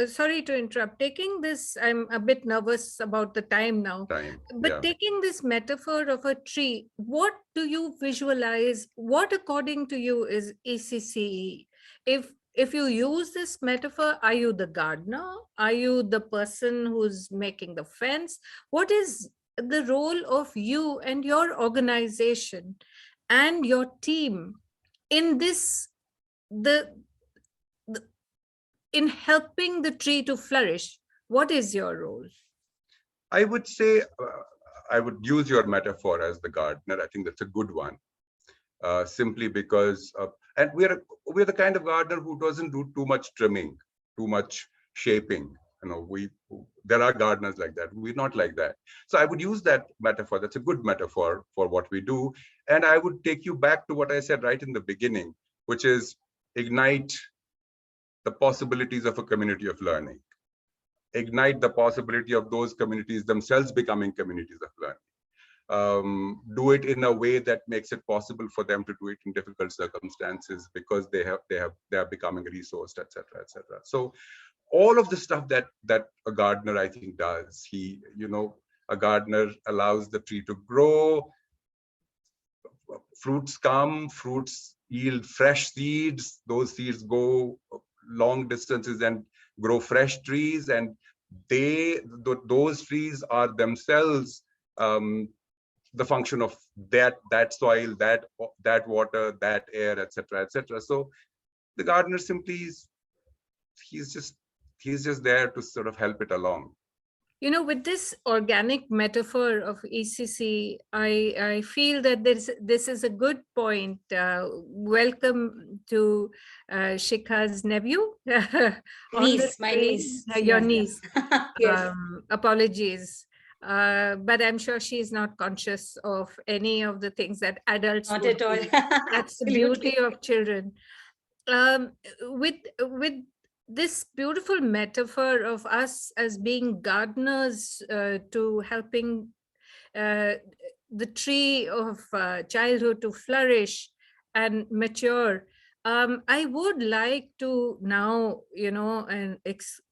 sorry to interrupt, taking this, I'm a bit nervous about the time now, but taking this metaphor of a tree, what do you visualize? What according to you is ECCE? If you use this metaphor, are you the gardener? Are you the person who's making the fence? What is the role of you and your organization and your team in this, in helping the tree to flourish? What is your role? I would say, I would use your metaphor as the gardener. I think that's a good one, simply because, and we're the kind of gardener who doesn't do too much trimming, too much shaping. You know, there are gardeners like that. We're not like that. So I would use that metaphor. That's a good metaphor for what we do. And I would take you back to what I said right in the beginning, which is ignite the possibilities of a community of learning. Ignite the possibility of those communities themselves becoming communities of learning. Do it in a way that makes it possible for them to do it in difficult circumstances because they are becoming resourced, etc., etc. So all of the stuff that a gardener, I think, does. A gardener allows the tree to grow. Fruits come, fruits yield fresh seeds. Those seeds go long distances and grow fresh trees, and those trees are themselves the function of that soil, that water, that air, etc., etc. So the gardener simply he's just there to sort of help it along. You know, with this organic metaphor of ECC, I feel that this is a good point. Welcome to Shikha's nephew. Niece, my niece. Your niece. Yes. Apologies. But I'm sure she's not conscious of any of the things that adults Not would at all. do. That's the beauty of children. With this beautiful metaphor of us as being gardeners to helping the tree of childhood to flourish and mature, I would like to now, and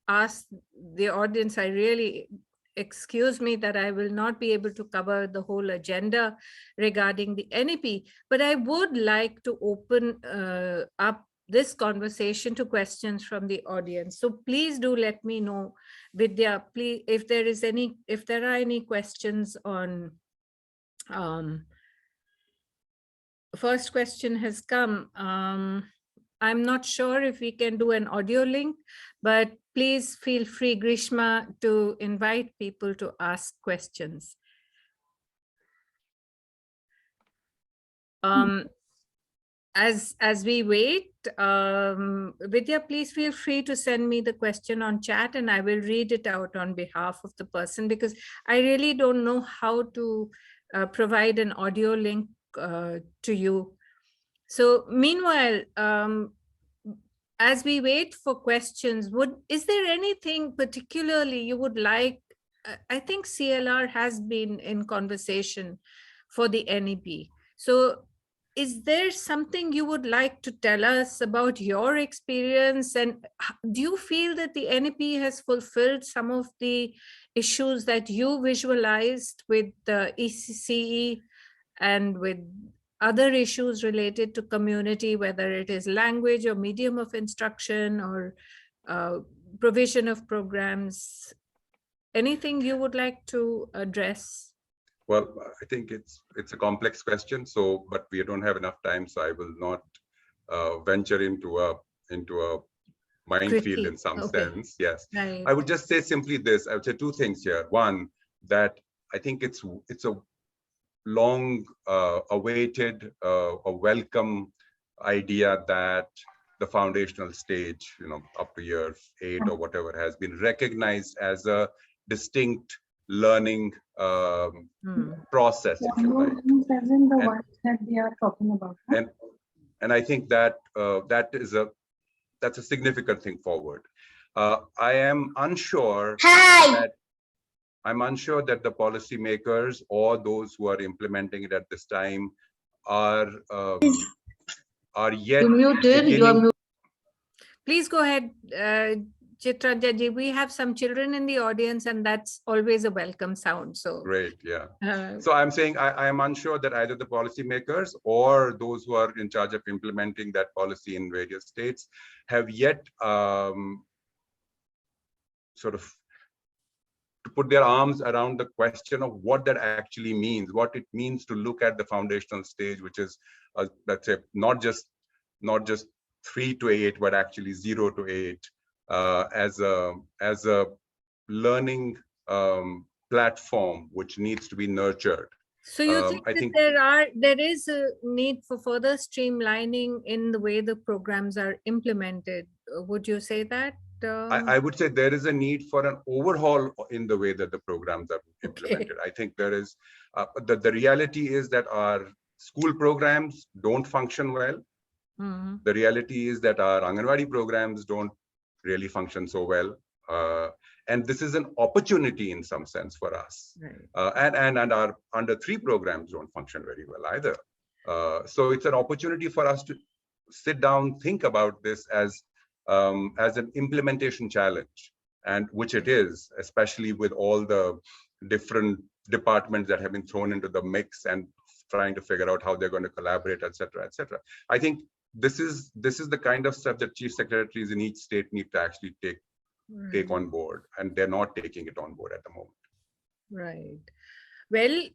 ask the audience, I really excuse me that I will not be able to cover the whole agenda regarding the NEP, but I would like to open up this conversation to questions from the audience. So please do let me know, Vidya, please, if there are any questions on, first question has come. I'm not sure if we can do an audio link, but please feel free, Grishma, to invite people to ask questions. As we wait, Vidya, please feel free to send me the question on chat and I will read it out on behalf of the person, because I really don't know how to provide an audio link to you. So meanwhile, as we wait for questions, is there anything particularly you would like I think CLR has been in conversation for the NEP. So is there something you would like to tell us about your experience? And do you feel that the NEP has fulfilled some of the issues that you visualized with the ECCE and with other issues related to community, whether it is language or medium of instruction or provision of programs? Anything you would like to address? Well, I think it's a complex question. So, but we don't have enough time, so I will not venture into a minefield in some sense. Yes, right. I would just say simply this. I would say two things here. One, that I think it's a long awaited, a welcome idea that the foundational stage, up to year 8 or whatever, has been recognized as a distinct learning process, if you like. Isn't the one that they are talking about. And I think that that's a significant thing forward. I am unsure that the policymakers or those who are implementing it at this time are yet. Please go ahead, Chitranja. We have some children in the audience, and that's always a welcome sound. So great, yeah. So I'm saying I am unsure that either the policymakers or those who are in charge of implementing that policy in various states have yet sort of to put their arms around the question of what that actually means, what it means to look at the foundational stage, which is, let's say, not just 3 to 8, but actually 0 to 8, as a learning platform which needs to be nurtured. So you think that there is a need for further streamlining in the way the programs are implemented? Would you say that? I would say there is a need for an overhaul in the way that the programs are implemented. I think there is, the reality is that our school programs don't function well. The reality is that our Anganwadi programs don't really function so well. And this is an opportunity in some sense for us. Right. And our under 3 programs don't function very well either. So it's an opportunity for us to sit down, think about this as an implementation challenge, and which it is, especially with all the different departments that have been thrown into the mix and trying to figure out how they're going to collaborate, etc., etc. I think this is the kind of stuff that chief secretaries in each state need to actually take on board, and they're not taking it on board at the moment. Right. Well,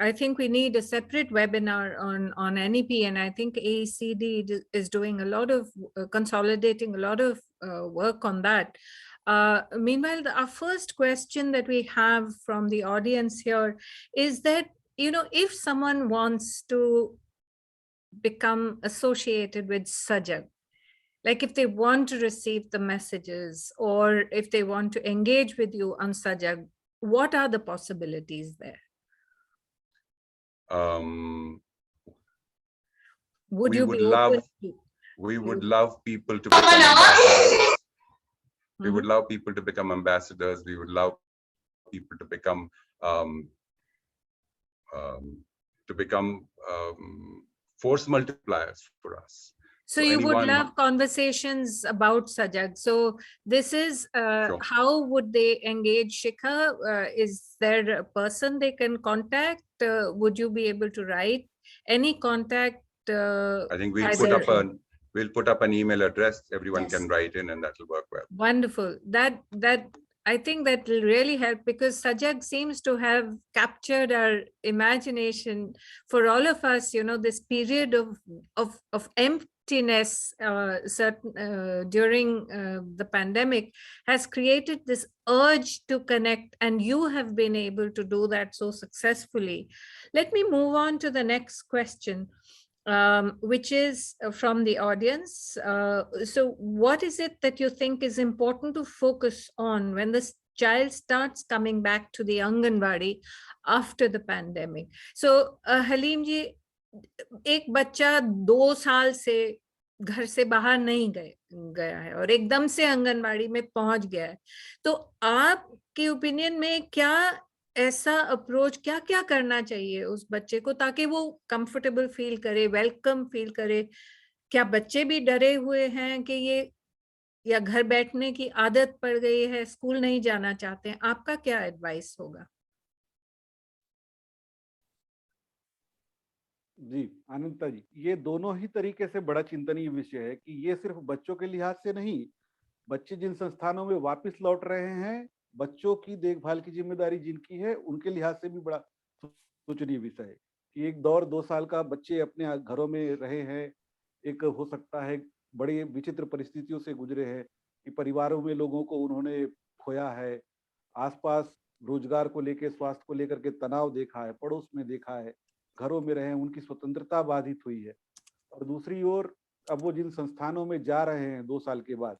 I think we need a separate webinar on NEP, and I think AECD is doing a lot of consolidating a lot of work on that. Meanwhile, our first question that we have from the audience here is that, if someone wants to become associated with Sajag, like if they want to receive the messages or if they want to engage with you on Sajag, what are the possibilities there? Would you be open to? We would love people to become ambassadors. We would love people to become ambassadors. We would love people to become force multipliers for us. So you would love conversations about Sajag. So this is Sure. How would they engage Shikha? Is there a person they can contact? Would you be able to write any contact? I think we'll put up an email address. Everyone can write in, and that will work well. Wonderful. That I think that will really help, because Sajag seems to have captured our imagination for all of us. This period of emptiness during the pandemic has created this urge to connect, and you have been able to do that so successfully. Let me move on to the next question, which is from the audience. So what is it that you think is important to focus on when the child starts coming back to the Anganwadi after the pandemic? So Halim ji, एक बच्चा 2 साल से घर से बाहर नहीं गया है और एकदम से आंगनबाड़ी में पहुंच गया है, तो आपके ओपिनियन में क्या ऐसा अप्रोच, क्या क्या करना चाहिए उस बच्चे को ताकि वो कंफर्टेबल फील करे, वेलकम फील करे? क्या बच्चे भी डरे हुए हैं कि ये, या घर बैठने की आदत पड़ गई है, स्कूल नहीं जाना चाहते हैं? आपका क्या एडवाइस होगा? जी आनंदता जी, ये दोनों ही तरीके से बड़ा चिंतनीय विषय है कि ये सिर्फ बच्चों के लिहाज से नहीं, बच्चे जिन संस्थानों में वापस लौट रहे हैं, बच्चों की देखभाल की जिम्मेदारी जिनकी है, उनके लिहाज से भी बड़ा सोचनीय विषय है कि एक दौर 2 साल का बच्चे अपने घरों में रहे हैं, एक हो सकता है बड़ी विचित्र परिस्थितियों से गुजरे हैं कि परिवारों में लोगों को उन्होंने खोया है, आसपास रोजगार को लेकर, स्वास्थ्य को लेकर के तनाव देखा है, पड़ोस में देखा है, घरों में रहे, उनकी स्वतंत्रता बाधित हुई है। और दूसरी ओर अब वो जिन संस्थानों में जा रहे हैं 2 साल के बाद,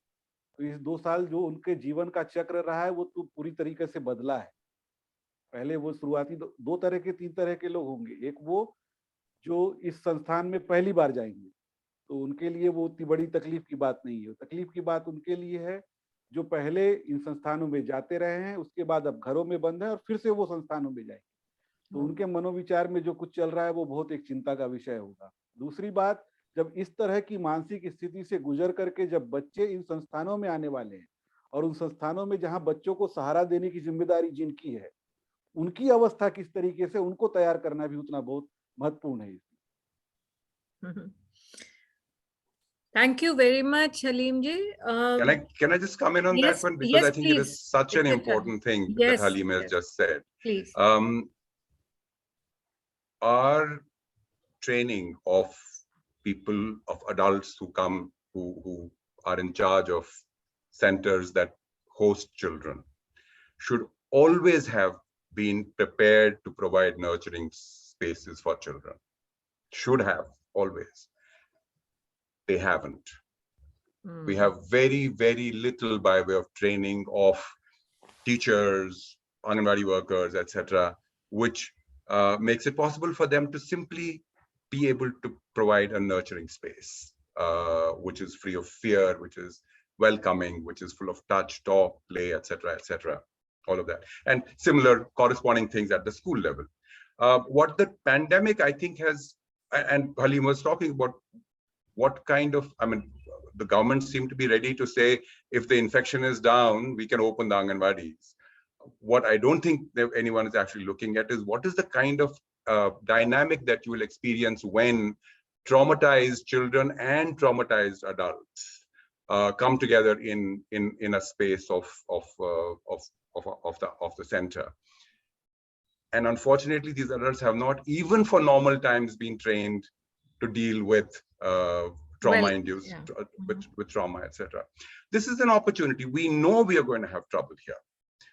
तो इस 2 साल जो उनके जीवन का चक्र रहा है वो तो पूरी तरीके से बदला है। पहले वो शुरुआती 2 तरह के 3 तरह के लोग होंगे। एक वो जो इस संस्थान में पहली बार जाएंगे, तो उनके लिए वो उतनी बड़ी तकलीफ की बात नहीं है। तकलीफ की बात उनके लिए है जो पहले इन संस्थानों में जाते रहे हैं, उसके बाद अब घरों में बंद है और फिर से वो संस्थानों में जाएंगे, तो उनके मनोविचार में जो कुछ चल रहा है वो बहुत एक चिंता का विषय होगा। दूसरी बात, जब इस तरह की मानसिक स्थिति से गुजर करके जब बच्चे इन संस्थानों में आने वाले हैं और उन संस्थानों में जहां बच्चों को सहारा देने की जिम्मेदारी जिनकी है, उनकी अवस्था किस तरीके से, उनको तैयार करना भी उतना बहुत महत्वपूर्ण है। Thank you very much, Halim ji. Can I just come in on yes, that one, because yes, I think it is such an important thing that Halim has just said. Please. Our training of people, of adults who come, who are in charge of centers that host children, should always have been prepared to provide nurturing spaces for children. Should have, always. They haven't. We have very, very little by way of training of teachers, Anganwadi workers, etc., which makes it possible for them to simply be able to provide a nurturing space, which is free of fear, which is welcoming, which is full of touch, talk, play, etc., etc., all of that. And similar corresponding things at the school level. What the pandemic, I think, has, and Halim was talking about what kind of, I mean, the government seemed to be ready to say, if the infection is down, we can open the Anganwadis. What I don't think that anyone is actually looking at is what is the kind of dynamic that you will experience when traumatized children and traumatized adults come together in a space of the center. And unfortunately, these adults have not, even for normal times, been trained to deal with trauma-induced, with trauma, etc. This is an opportunity. We know we are going to have trouble here.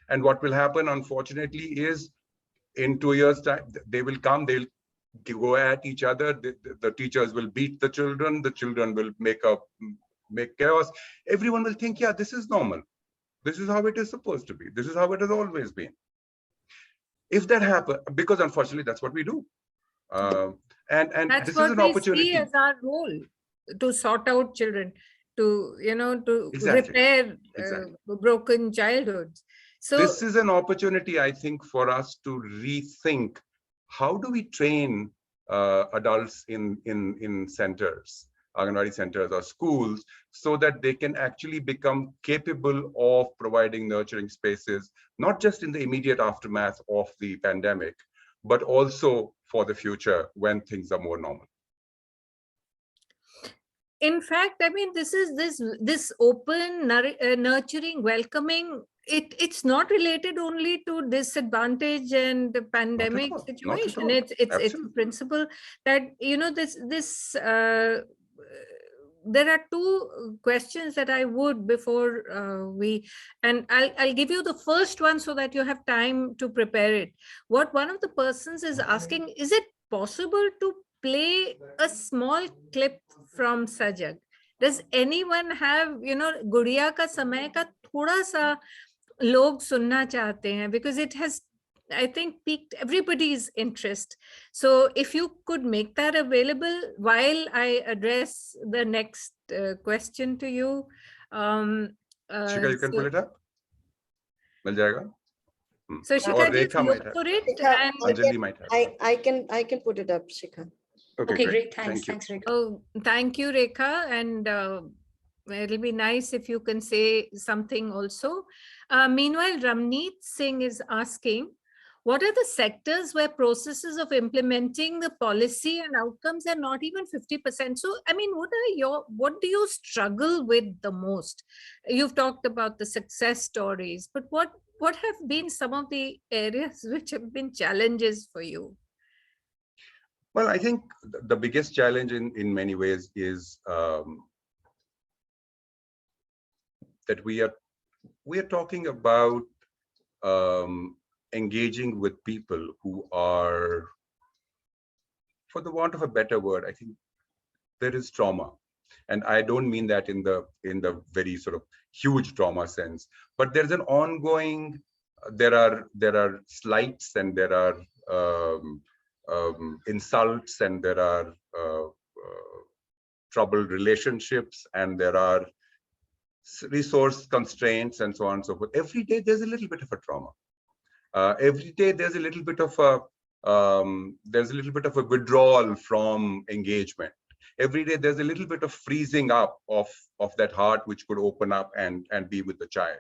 And what will happen, unfortunately, is in 2 years' time, they will come, they'll go at each other. The teachers will beat the children will make chaos. Everyone will think, yeah, this is normal. This is how it is supposed to be. This is how it has always been. If that happens, because unfortunately, that's what we do. And that's this is an opportunity. That's what we see as our role, to sort out children, to, to repair broken childhoods. So this is an opportunity, I think, for us to rethink how do we train adults in centers, Anganwadi centers or schools, so that they can actually become capable of providing nurturing spaces, not just in the immediate aftermath of the pandemic, but also for the future when things are more normal. In fact, I mean, this open, nurturing, welcoming, it's not related only to disadvantage and the pandemic situation. It's a principle that, there are two questions that I would, before and I'll give you the first one so that you have time to prepare it. What one of the persons is asking, is it possible to play a small clip from Sajag? Does anyone have, Gudiya ka samay ka thoda sa log sunna chahte hain, because it has I think piqued everybody's interest. So if you could make that available while I address the next question to you. Shikha, you can pull it up. Mil jayega? So Or Shikha, just Rekha look might have. for it. Shikha, And Anjali might have. I can put it up, Shikha. Okay, great. Thanks. Thank you. Thanks, Rekha. oh, thank you, Rekha. And it'll be nice if you can say something also. Meanwhile, Ramneet Singh is asking, what are the sectors where processes of implementing the policy and outcomes are not even 50%? So, I mean, what do you struggle with the most? You've talked about the success stories, but what have been some of the areas which have been challenges for you? Well, I think the biggest challenge in many ways is that we are talking about engaging with people who are, for the want of a better word, I think there is trauma. And I don't mean that in the very sort of huge trauma sense, but there's an ongoing, there are slights and there are insults and there are troubled relationships and there are resource constraints and so on and so forth. Every day there's a little bit of a trauma. Every day there's a little bit of a withdrawal from engagement. Every day there's a little bit of freezing up of that heart which could open up and be with the child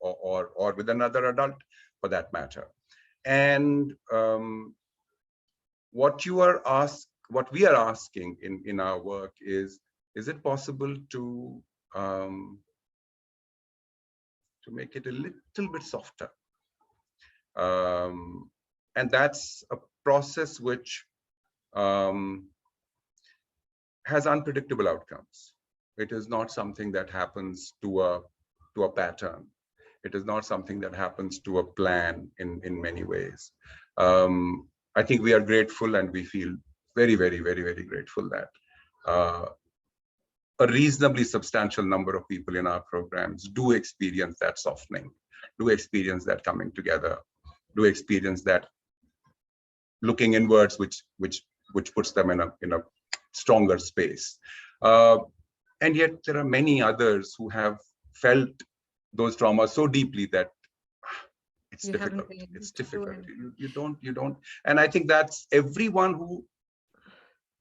or with another adult for that matter. And what we are asking in our work is it possible to make it a little bit softer? And that's a process which has unpredictable outcomes. It is not something that happens to a pattern. It is not something that happens to a plan in many ways. I think we are grateful and we feel very, very, very, very grateful that a reasonably substantial number of people in our programs do experience that softening, do experience that coming together, do experience that looking inwards, which puts them in a stronger space. And yet there are many others who have felt those traumas so deeply that it's difficult. It's difficult. You don't. And I think that's everyone who,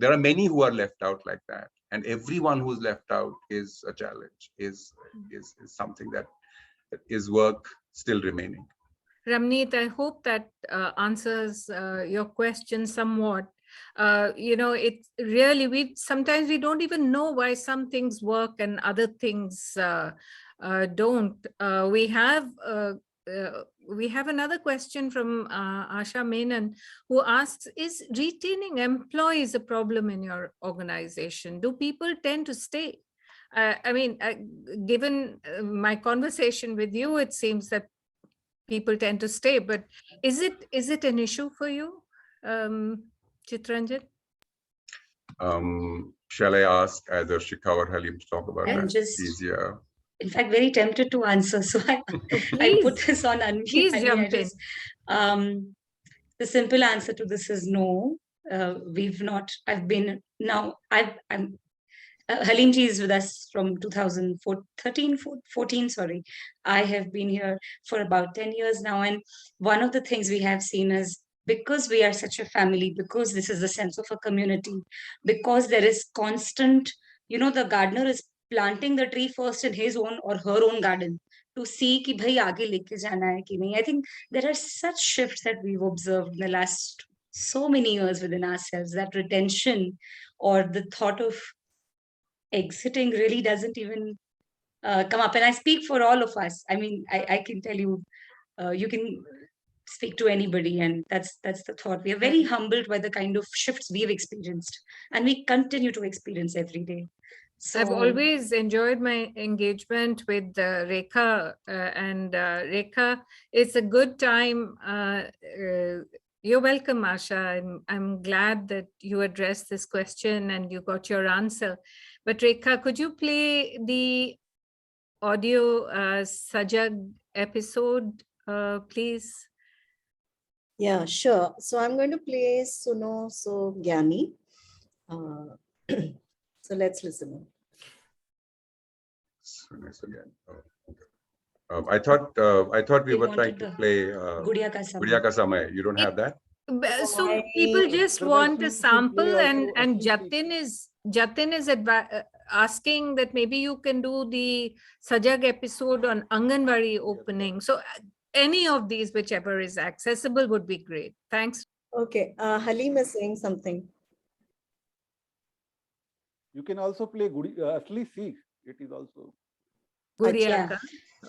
there are many who are left out like that. And everyone who's left out is a challenge, is something that is work still remaining. Ramneet, I hope that answers your question somewhat. It really, sometimes we don't even know why some things work and other things don't. We have another question from Asha Menon, who asks, is retaining employees a problem in your organization? Do people tend to stay? Given my conversation with you, it seems that people tend to stay, but is it an issue for you, Chitranjan? Shall I ask either Shikha or Halim to talk about I'm that? just easier. In fact, very tempted to answer. So I put this on unmute. Please jump in. The simple answer to this is no. We've not. Halimji is with us from 2014, sorry. I have been here for about 10 years now. And one of the things we have seen is, because we are such a family, because this is the sense of a community, because there is constant, the gardener is planting the tree first in his own or her own garden to see ki bhai aage leke jana hai ki nahi. I think there are such shifts that we've observed in the last so many years within ourselves, that retention or the thought of exiting really doesn't even come up. And I speak for all of us. I mean, I can tell you, you can speak to anybody, and that's the thought. We are very humbled by the kind of shifts we've experienced, and we continue to experience every day. So I've always enjoyed my engagement with Rekha, and Rekha, it's a good time. You're welcome, Asha. I'm glad that you addressed this question and you got your answer. But Rekha, could you play the audio Sajag episode, please? Yeah, sure. So I'm going to play Suno So Gyani. So let's listen. So again, I thought we We were trying wanted to the play Gudiya Ka Samay. Gudiya Ka Samay. You don't have that? So people just want a Otherwise, we should play sample, and also Asli Jatin is asking that maybe you can do the Sajag episode on Anganwadi opening. So any of these, whichever is accessible, would be great. Thanks. Okay, Halim is saying something. You can also play Asli Sikh. It is also. Gudiya Yeah. Ka.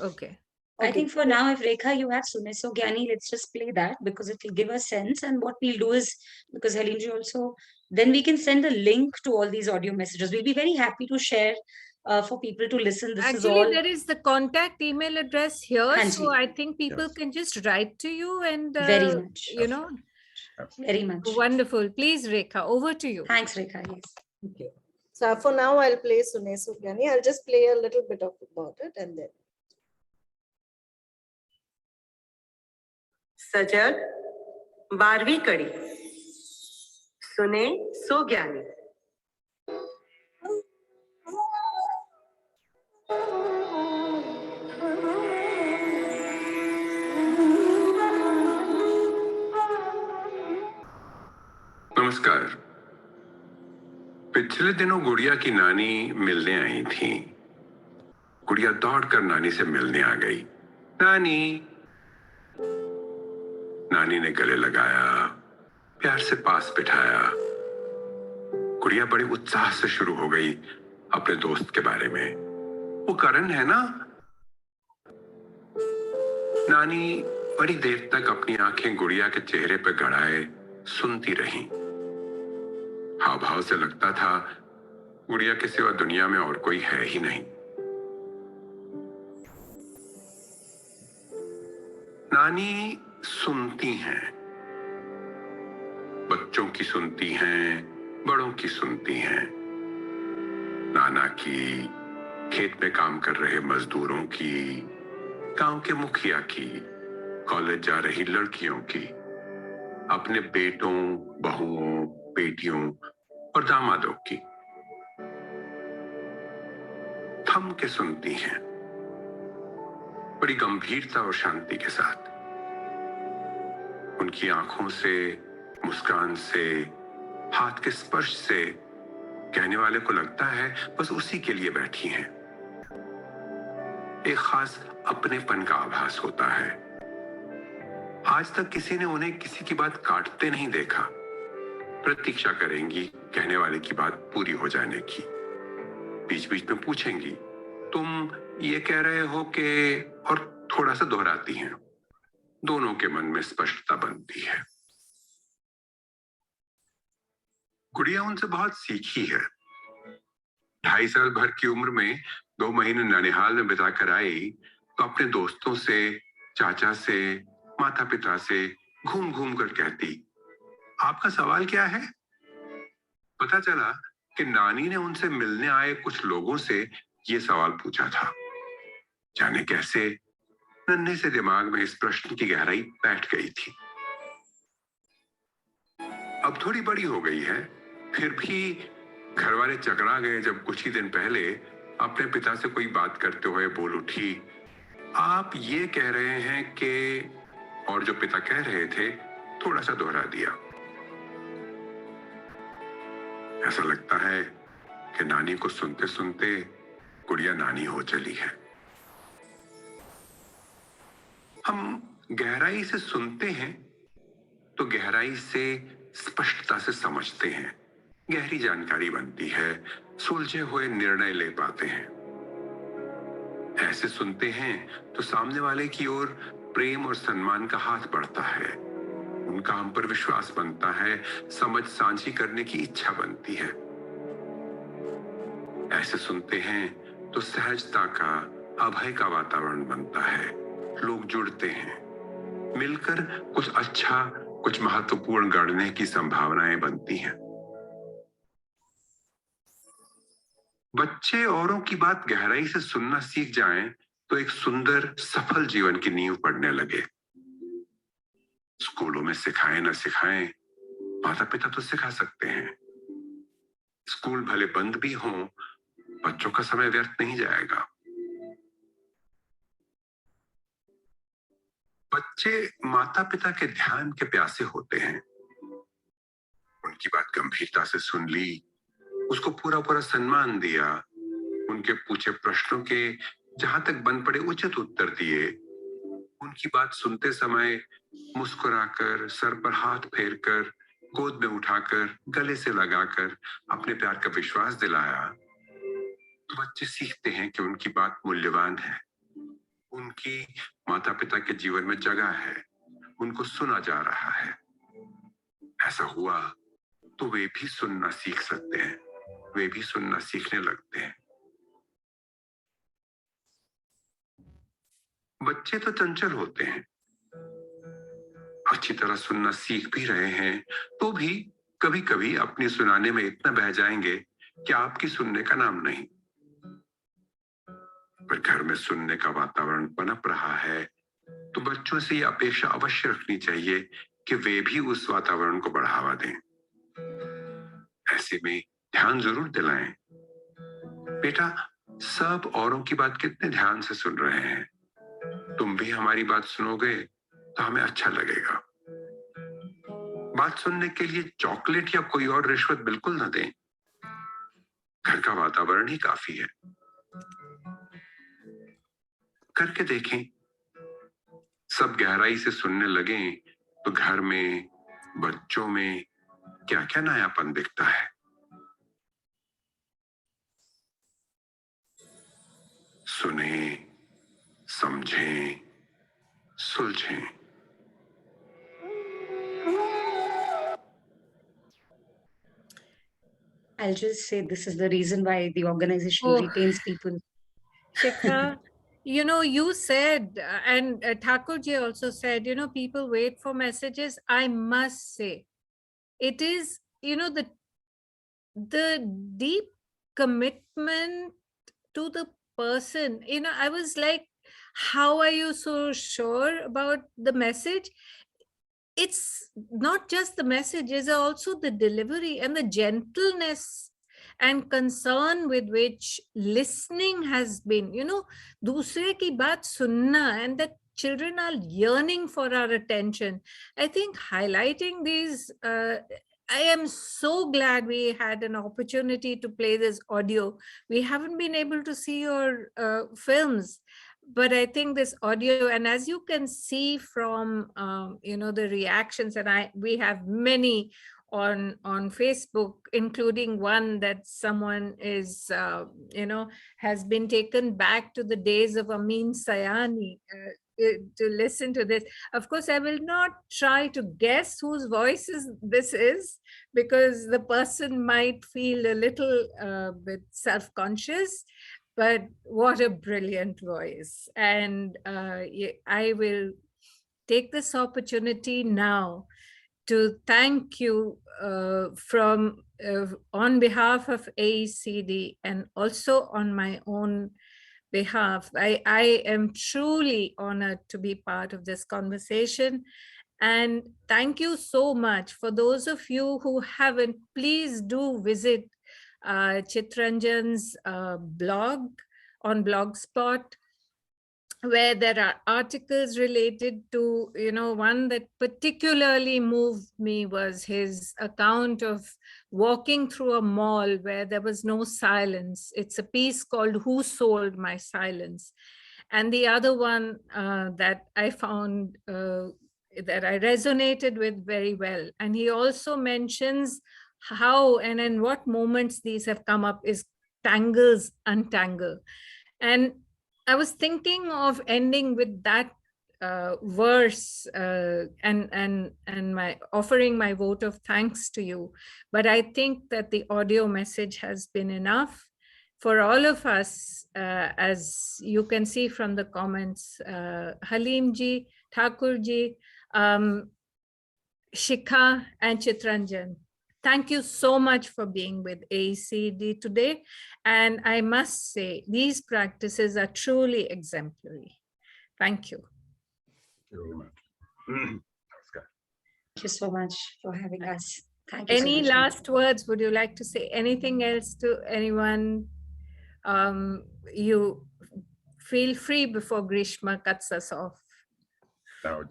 Okay. I think for now, if Rekha, you have Sune So Gyani, let's just play that because it will give us sense. And what we'll do is, because Halimji also, then we can send a link to all these audio messages. We'll be very happy to share for people to listen. This is Actually, all. there is the contact email address here. Hanji. So I think people Yes. can just write to you and, Very much. you know, Very much. wonderful. Please, Rekha, over to you. Thanks, Rekha. Yes. Okay. So for now, I'll play Sune So Gyani. I'll just play a little bit of about it and then. सजग 12वीं कड़ी सुने सो ज्ञानी। नमस्कार। पिछले दिनों गुड़िया की नानी मिलने आई थी। गुड़िया दौड़कर नानी से मिलने आ गई। नानी ने गले लगाया, प्यार से पास बिठाया। गुड़िया बड़े उत्साह से शुरू हो गई अपने दोस्त के बारे में। वो करण है ना? नानी बड़ी देर तक अपनी आंखें गुड़िया के चेहरे पर गड़ाए सुनती रही। हाव भाव से लगता था गुड़िया के सिवा दुनिया में और कोई है ही नहीं। नानी सुनती हैं, बच्चों की सुनती हैं, बड़ों की सुनती हैं, नाना की, खेत में काम कर रहे मजदूरों की, गांव के मुखिया की, कॉलेज जा रही लड़कियों की, अपने बेटों, बहुओं, बेटियों और दामादों की। थम के सुनती हैं, बड़ी गंभीरता और शांति के साथ। उनकी आंखों से, मुस्कान से, हाथ के स्पर्श से कहने वाले को लगता है बस उसी के लिए बैठी हैं। एक खास अपनेपन का आभास होता है। आज तक किसी ने उन्हें किसी की बात काटते नहीं देखा। प्रतीक्षा करेंगी कहने वाले की बात पूरी हो जाने की। बीच बीच में पूछेंगी, तुम ये कह रहे हो कि, और थोड़ा सा दोहराती हैं। दोनों के मन में स्पष्टता बनती है। गुड़िया उनसे बहुत सीखी है। 2.5 साल भर की उम्र में 2 महीने ननिहाल में बिताकर आई तो अपने दोस्तों से, चाचा से, माता पिता से घूम घूम कर कहती, आपका सवाल क्या है? पता चला कि नानी ने उनसे मिलने आए कुछ लोगों से ये सवाल पूछा था। जाने कैसे नन्हे से दिमाग में इस प्रश्न की गहराई बैठ गई थी। अब थोड़ी बड़ी हो गई है, फिर भी घर वाले चकरा गए जब कुछ ही दिन पहले अपने पिता से कोई बात करते हुए बोल उठी, आप ये कह रहे हैं कि, और जो पिता कह रहे थे थोड़ा सा दोहरा दिया। ऐसा लगता है कि नानी को सुनते सुनते गुड़िया नानी हो चली है। हम गहराई से सुनते हैं तो गहराई से स्पष्टता से समझते हैं, गहरी जानकारी बनती है, सुलझे हुए निर्णय ले पाते हैं। ऐसे सुनते हैं तो सामने वाले की ओर प्रेम और सम्मान का हाथ बढ़ता है, उनका हम पर विश्वास बनता है, समझ साझी करने की इच्छा बनती है। ऐसे सुनते हैं तो सहजता का, अभय का वातावरण बनता है, लोग जुड़ते हैं, मिलकर कुछ अच्छा, कुछ महत्वपूर्ण गढ़ने की संभावनाएं बनती हैं। बच्चे औरों की बात गहराई से सुनना सीख जाएं तो एक सुंदर, सफल जीवन की नींव पड़ने लगे। स्कूलों में सिखाएं न सिखाएं, माता पिता तो सिखा सकते हैं। स्कूल भले बंद भी हों, बच्चों का समय व्यर्थ नहीं जाएगा। बच्चे माता पिता के ध्यान के प्यासे होते हैं। उनकी बात गंभीरता से सुन ली, उसको पूरा पूरा सम्मान दिया, उनके पूछे प्रश्नों के जहां तक बन पड़े उचित उत्तर दिए, उनकी बात सुनते समय मुस्कुराकर, सर पर हाथ फेरकर, गोद में उठाकर, गले से लगाकर अपने प्यार का विश्वास दिलाया, तो बच्चे सीखते हैं कि उनकी बात मूल्यवान है, उनकी माता पिता के जीवन में जगह है, उनको सुना जा रहा है। ऐसा हुआ तो वे भी सुनना सीख सकते हैं, वे भी सुनना सीखने लगते हैं। बच्चे तो चंचल होते हैं, अच्छी तरह सुनना सीख भी रहे हैं, तो भी कभी कभी अपनी सुनाने में इतना बह जाएंगे कि आपकी सुनने का नाम नहीं। पर घर में सुनने का वातावरण पनप रहा है, तो बच्चों से ये अपेक्षा अवश्य रखनी चाहिए कि वे भी उस वातावरण को बढ़ावा दें। ऐसे में ध्यान जरूर दिलाएं, बेटा सब औरों की बात कितने ध्यान से सुन रहे हैं, तुम भी हमारी बात सुनोगे तो हमें अच्छा लगेगा। बात सुनने के लिए चॉकलेट या कोई और रिश्वत बिल्कुल न दें, घर का वातावरण ही काफी है। करके देखें, सब गहराई से सुनने लगें तो घर में, बच्चों में क्या क्या नयापन दिखता है। सुने, समझें, सुलझें। I'll just say this is the reason why the organization retains people. Shikha, you know, you said, and Thakurji also said, you know, people wait for messages. I must say, it is, you know, the deep commitment to the person. You know, I was like, how are you so sure about the message? It's not just the message, it's also the delivery and the gentleness and concern with which listening has been, you know, dusre ki baat sunna, and that children are yearning for our attention. I think highlighting these, I am so glad we had an opportunity to play this audio. We haven't been able to see your films, but I think this audio, and as you can see from you know, the reactions, and we have many on Facebook, including one that someone is you know, has been taken back to the days of Amin Sayani to listen to this. Of course, I will not try to guess whose voice this is, because the person might feel a little bit self-conscious. But what a brilliant voice. And I will take this opportunity now to thank you on behalf of AECD and also on my own behalf. I am truly honored to be part of this conversation. And thank you so much. For those of you who haven't, please do visit Chitranjan's blog on Blogspot, where there are articles related to, you know, one that particularly moved me was his account of walking through a mall where there was no silence. It's a piece called Who Sold My Silence? And the other one that I found that I resonated with very well. And he also mentions how and in what moments these have come up is Tangle's Untangle. And I was thinking of ending with that verse and my offering my vote of thanks to you. But I think that the audio message has been enough for all of us, as you can see from the comments. Halimji, Thakurji, Shikha, and Chitranjan, thank you so much for being with AECD today. And I must say, these practices are truly exemplary. Thank you. Thank you very much. you so much for having us. Thank you. Any so much. last words? Would you like to say anything else to anyone? You feel free before Grishma cuts us off. No,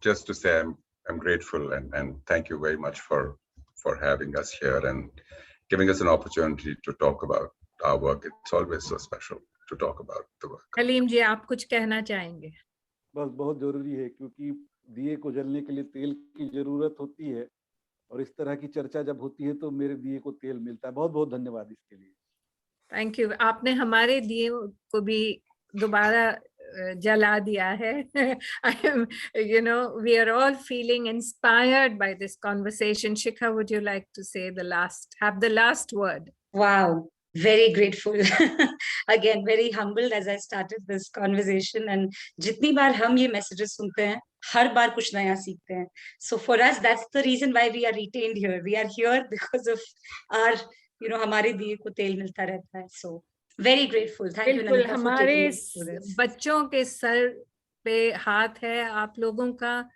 just to say I'm grateful and thank you very much for having us here and giving us an opportunity to talk about our work. It's always so special to talk about the work. Haleem जी, आप कुछ कहना चाहेंगे? बस बहुत जरूरी है, क्योंकि दिए को जलने के लिए तेल की जरूरत होती है, और इस तरह की चर्चा जब होती है तो मेरे दिए को तेल मिलता है। बहुत बहुत धन्यवाद इसके लिए। Thank you. आपने हमारे दिए को भी दोबारा जला दिया है। We are all feeling inspired by this conversation. Shikha, would you like to say have the last word? Wow, very grateful. Again, very humbled as I started this conversation. And जितनी बार हम ये messages सुनते हैं, हर बार कुछ नया सीखते हैं. So for us, that's the reason why we are retained here. We are here because of our, हमारे दिए को तेल मिलता रहता है. So very grateful. Thank you, Nandita, for taking us through this. बच्चों के सर पे हाथ है आप लोगों का,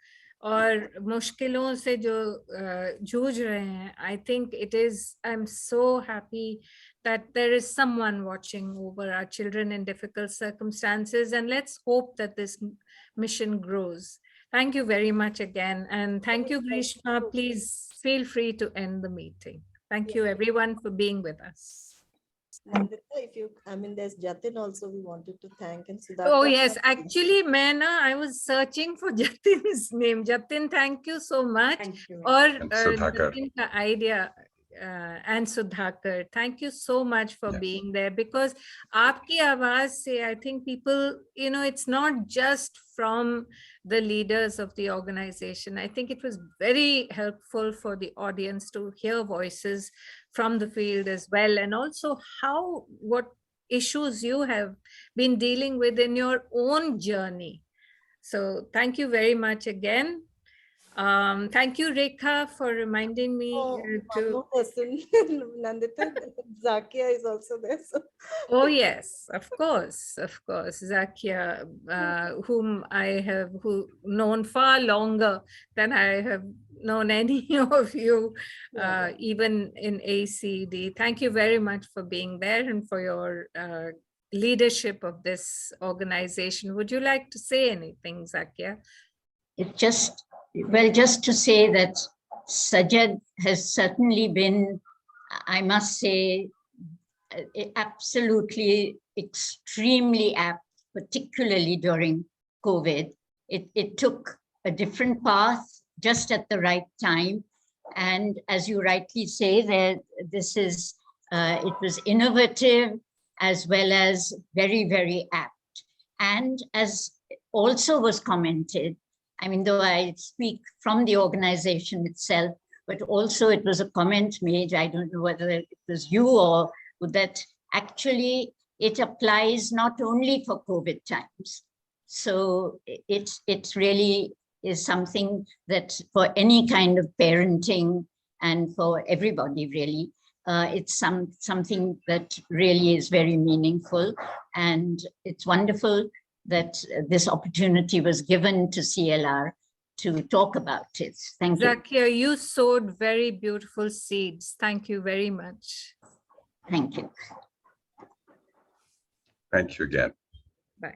और मुश्किलों से जो जूझ रहे हैं. I'm so happy that there is someone watching over our children in difficult circumstances, and let's hope that this mission grows. Thank you very much again, and thank you, Grishma. Please feel free to end the meeting. Thank you everyone for being with us. Nandita, there's Jatin also we wanted to thank, and Sudhakar. Oh yes, actually, I was searching for Jatin's name. Jatin, thank you so much. Thank you. Or Sudhakar. Jatin ka idea, and Sudhakar, thank you so much for being there, because aapki awaaz se, I think people, it's not just from the leaders of the organization. I think it was very helpful for the audience to hear voices from the field as well, and also what issues you have been dealing with in your own journey. So thank you very much again. Thank you, Rekha, for reminding me to. No person, Nandita, Zakia is also there. So. Oh yes, of course, Zakia, whom I have known far longer than I have known any of you, even in ACD. Thank you very much for being there and for your leadership of this organization. Would you like to say anything, Zakia? Just to say that Sajjad has certainly been, I must say, absolutely extremely apt, particularly during COVID. It took a different path just at the right time. And as you rightly say, that it was innovative as well as very, very apt. And as also was commented, though I speak from the organization itself, but also it was a comment made, I don't know whether it was you or that actually it applies not only for COVID times. So it really is something that for any kind of parenting and for everybody really, it's something that really is very meaningful. And it's wonderful that this opportunity was given to CLR to talk about it. Thank you. Zakia, you sowed very beautiful seeds. Thank you very much. Thank you. Thank you again. Bye.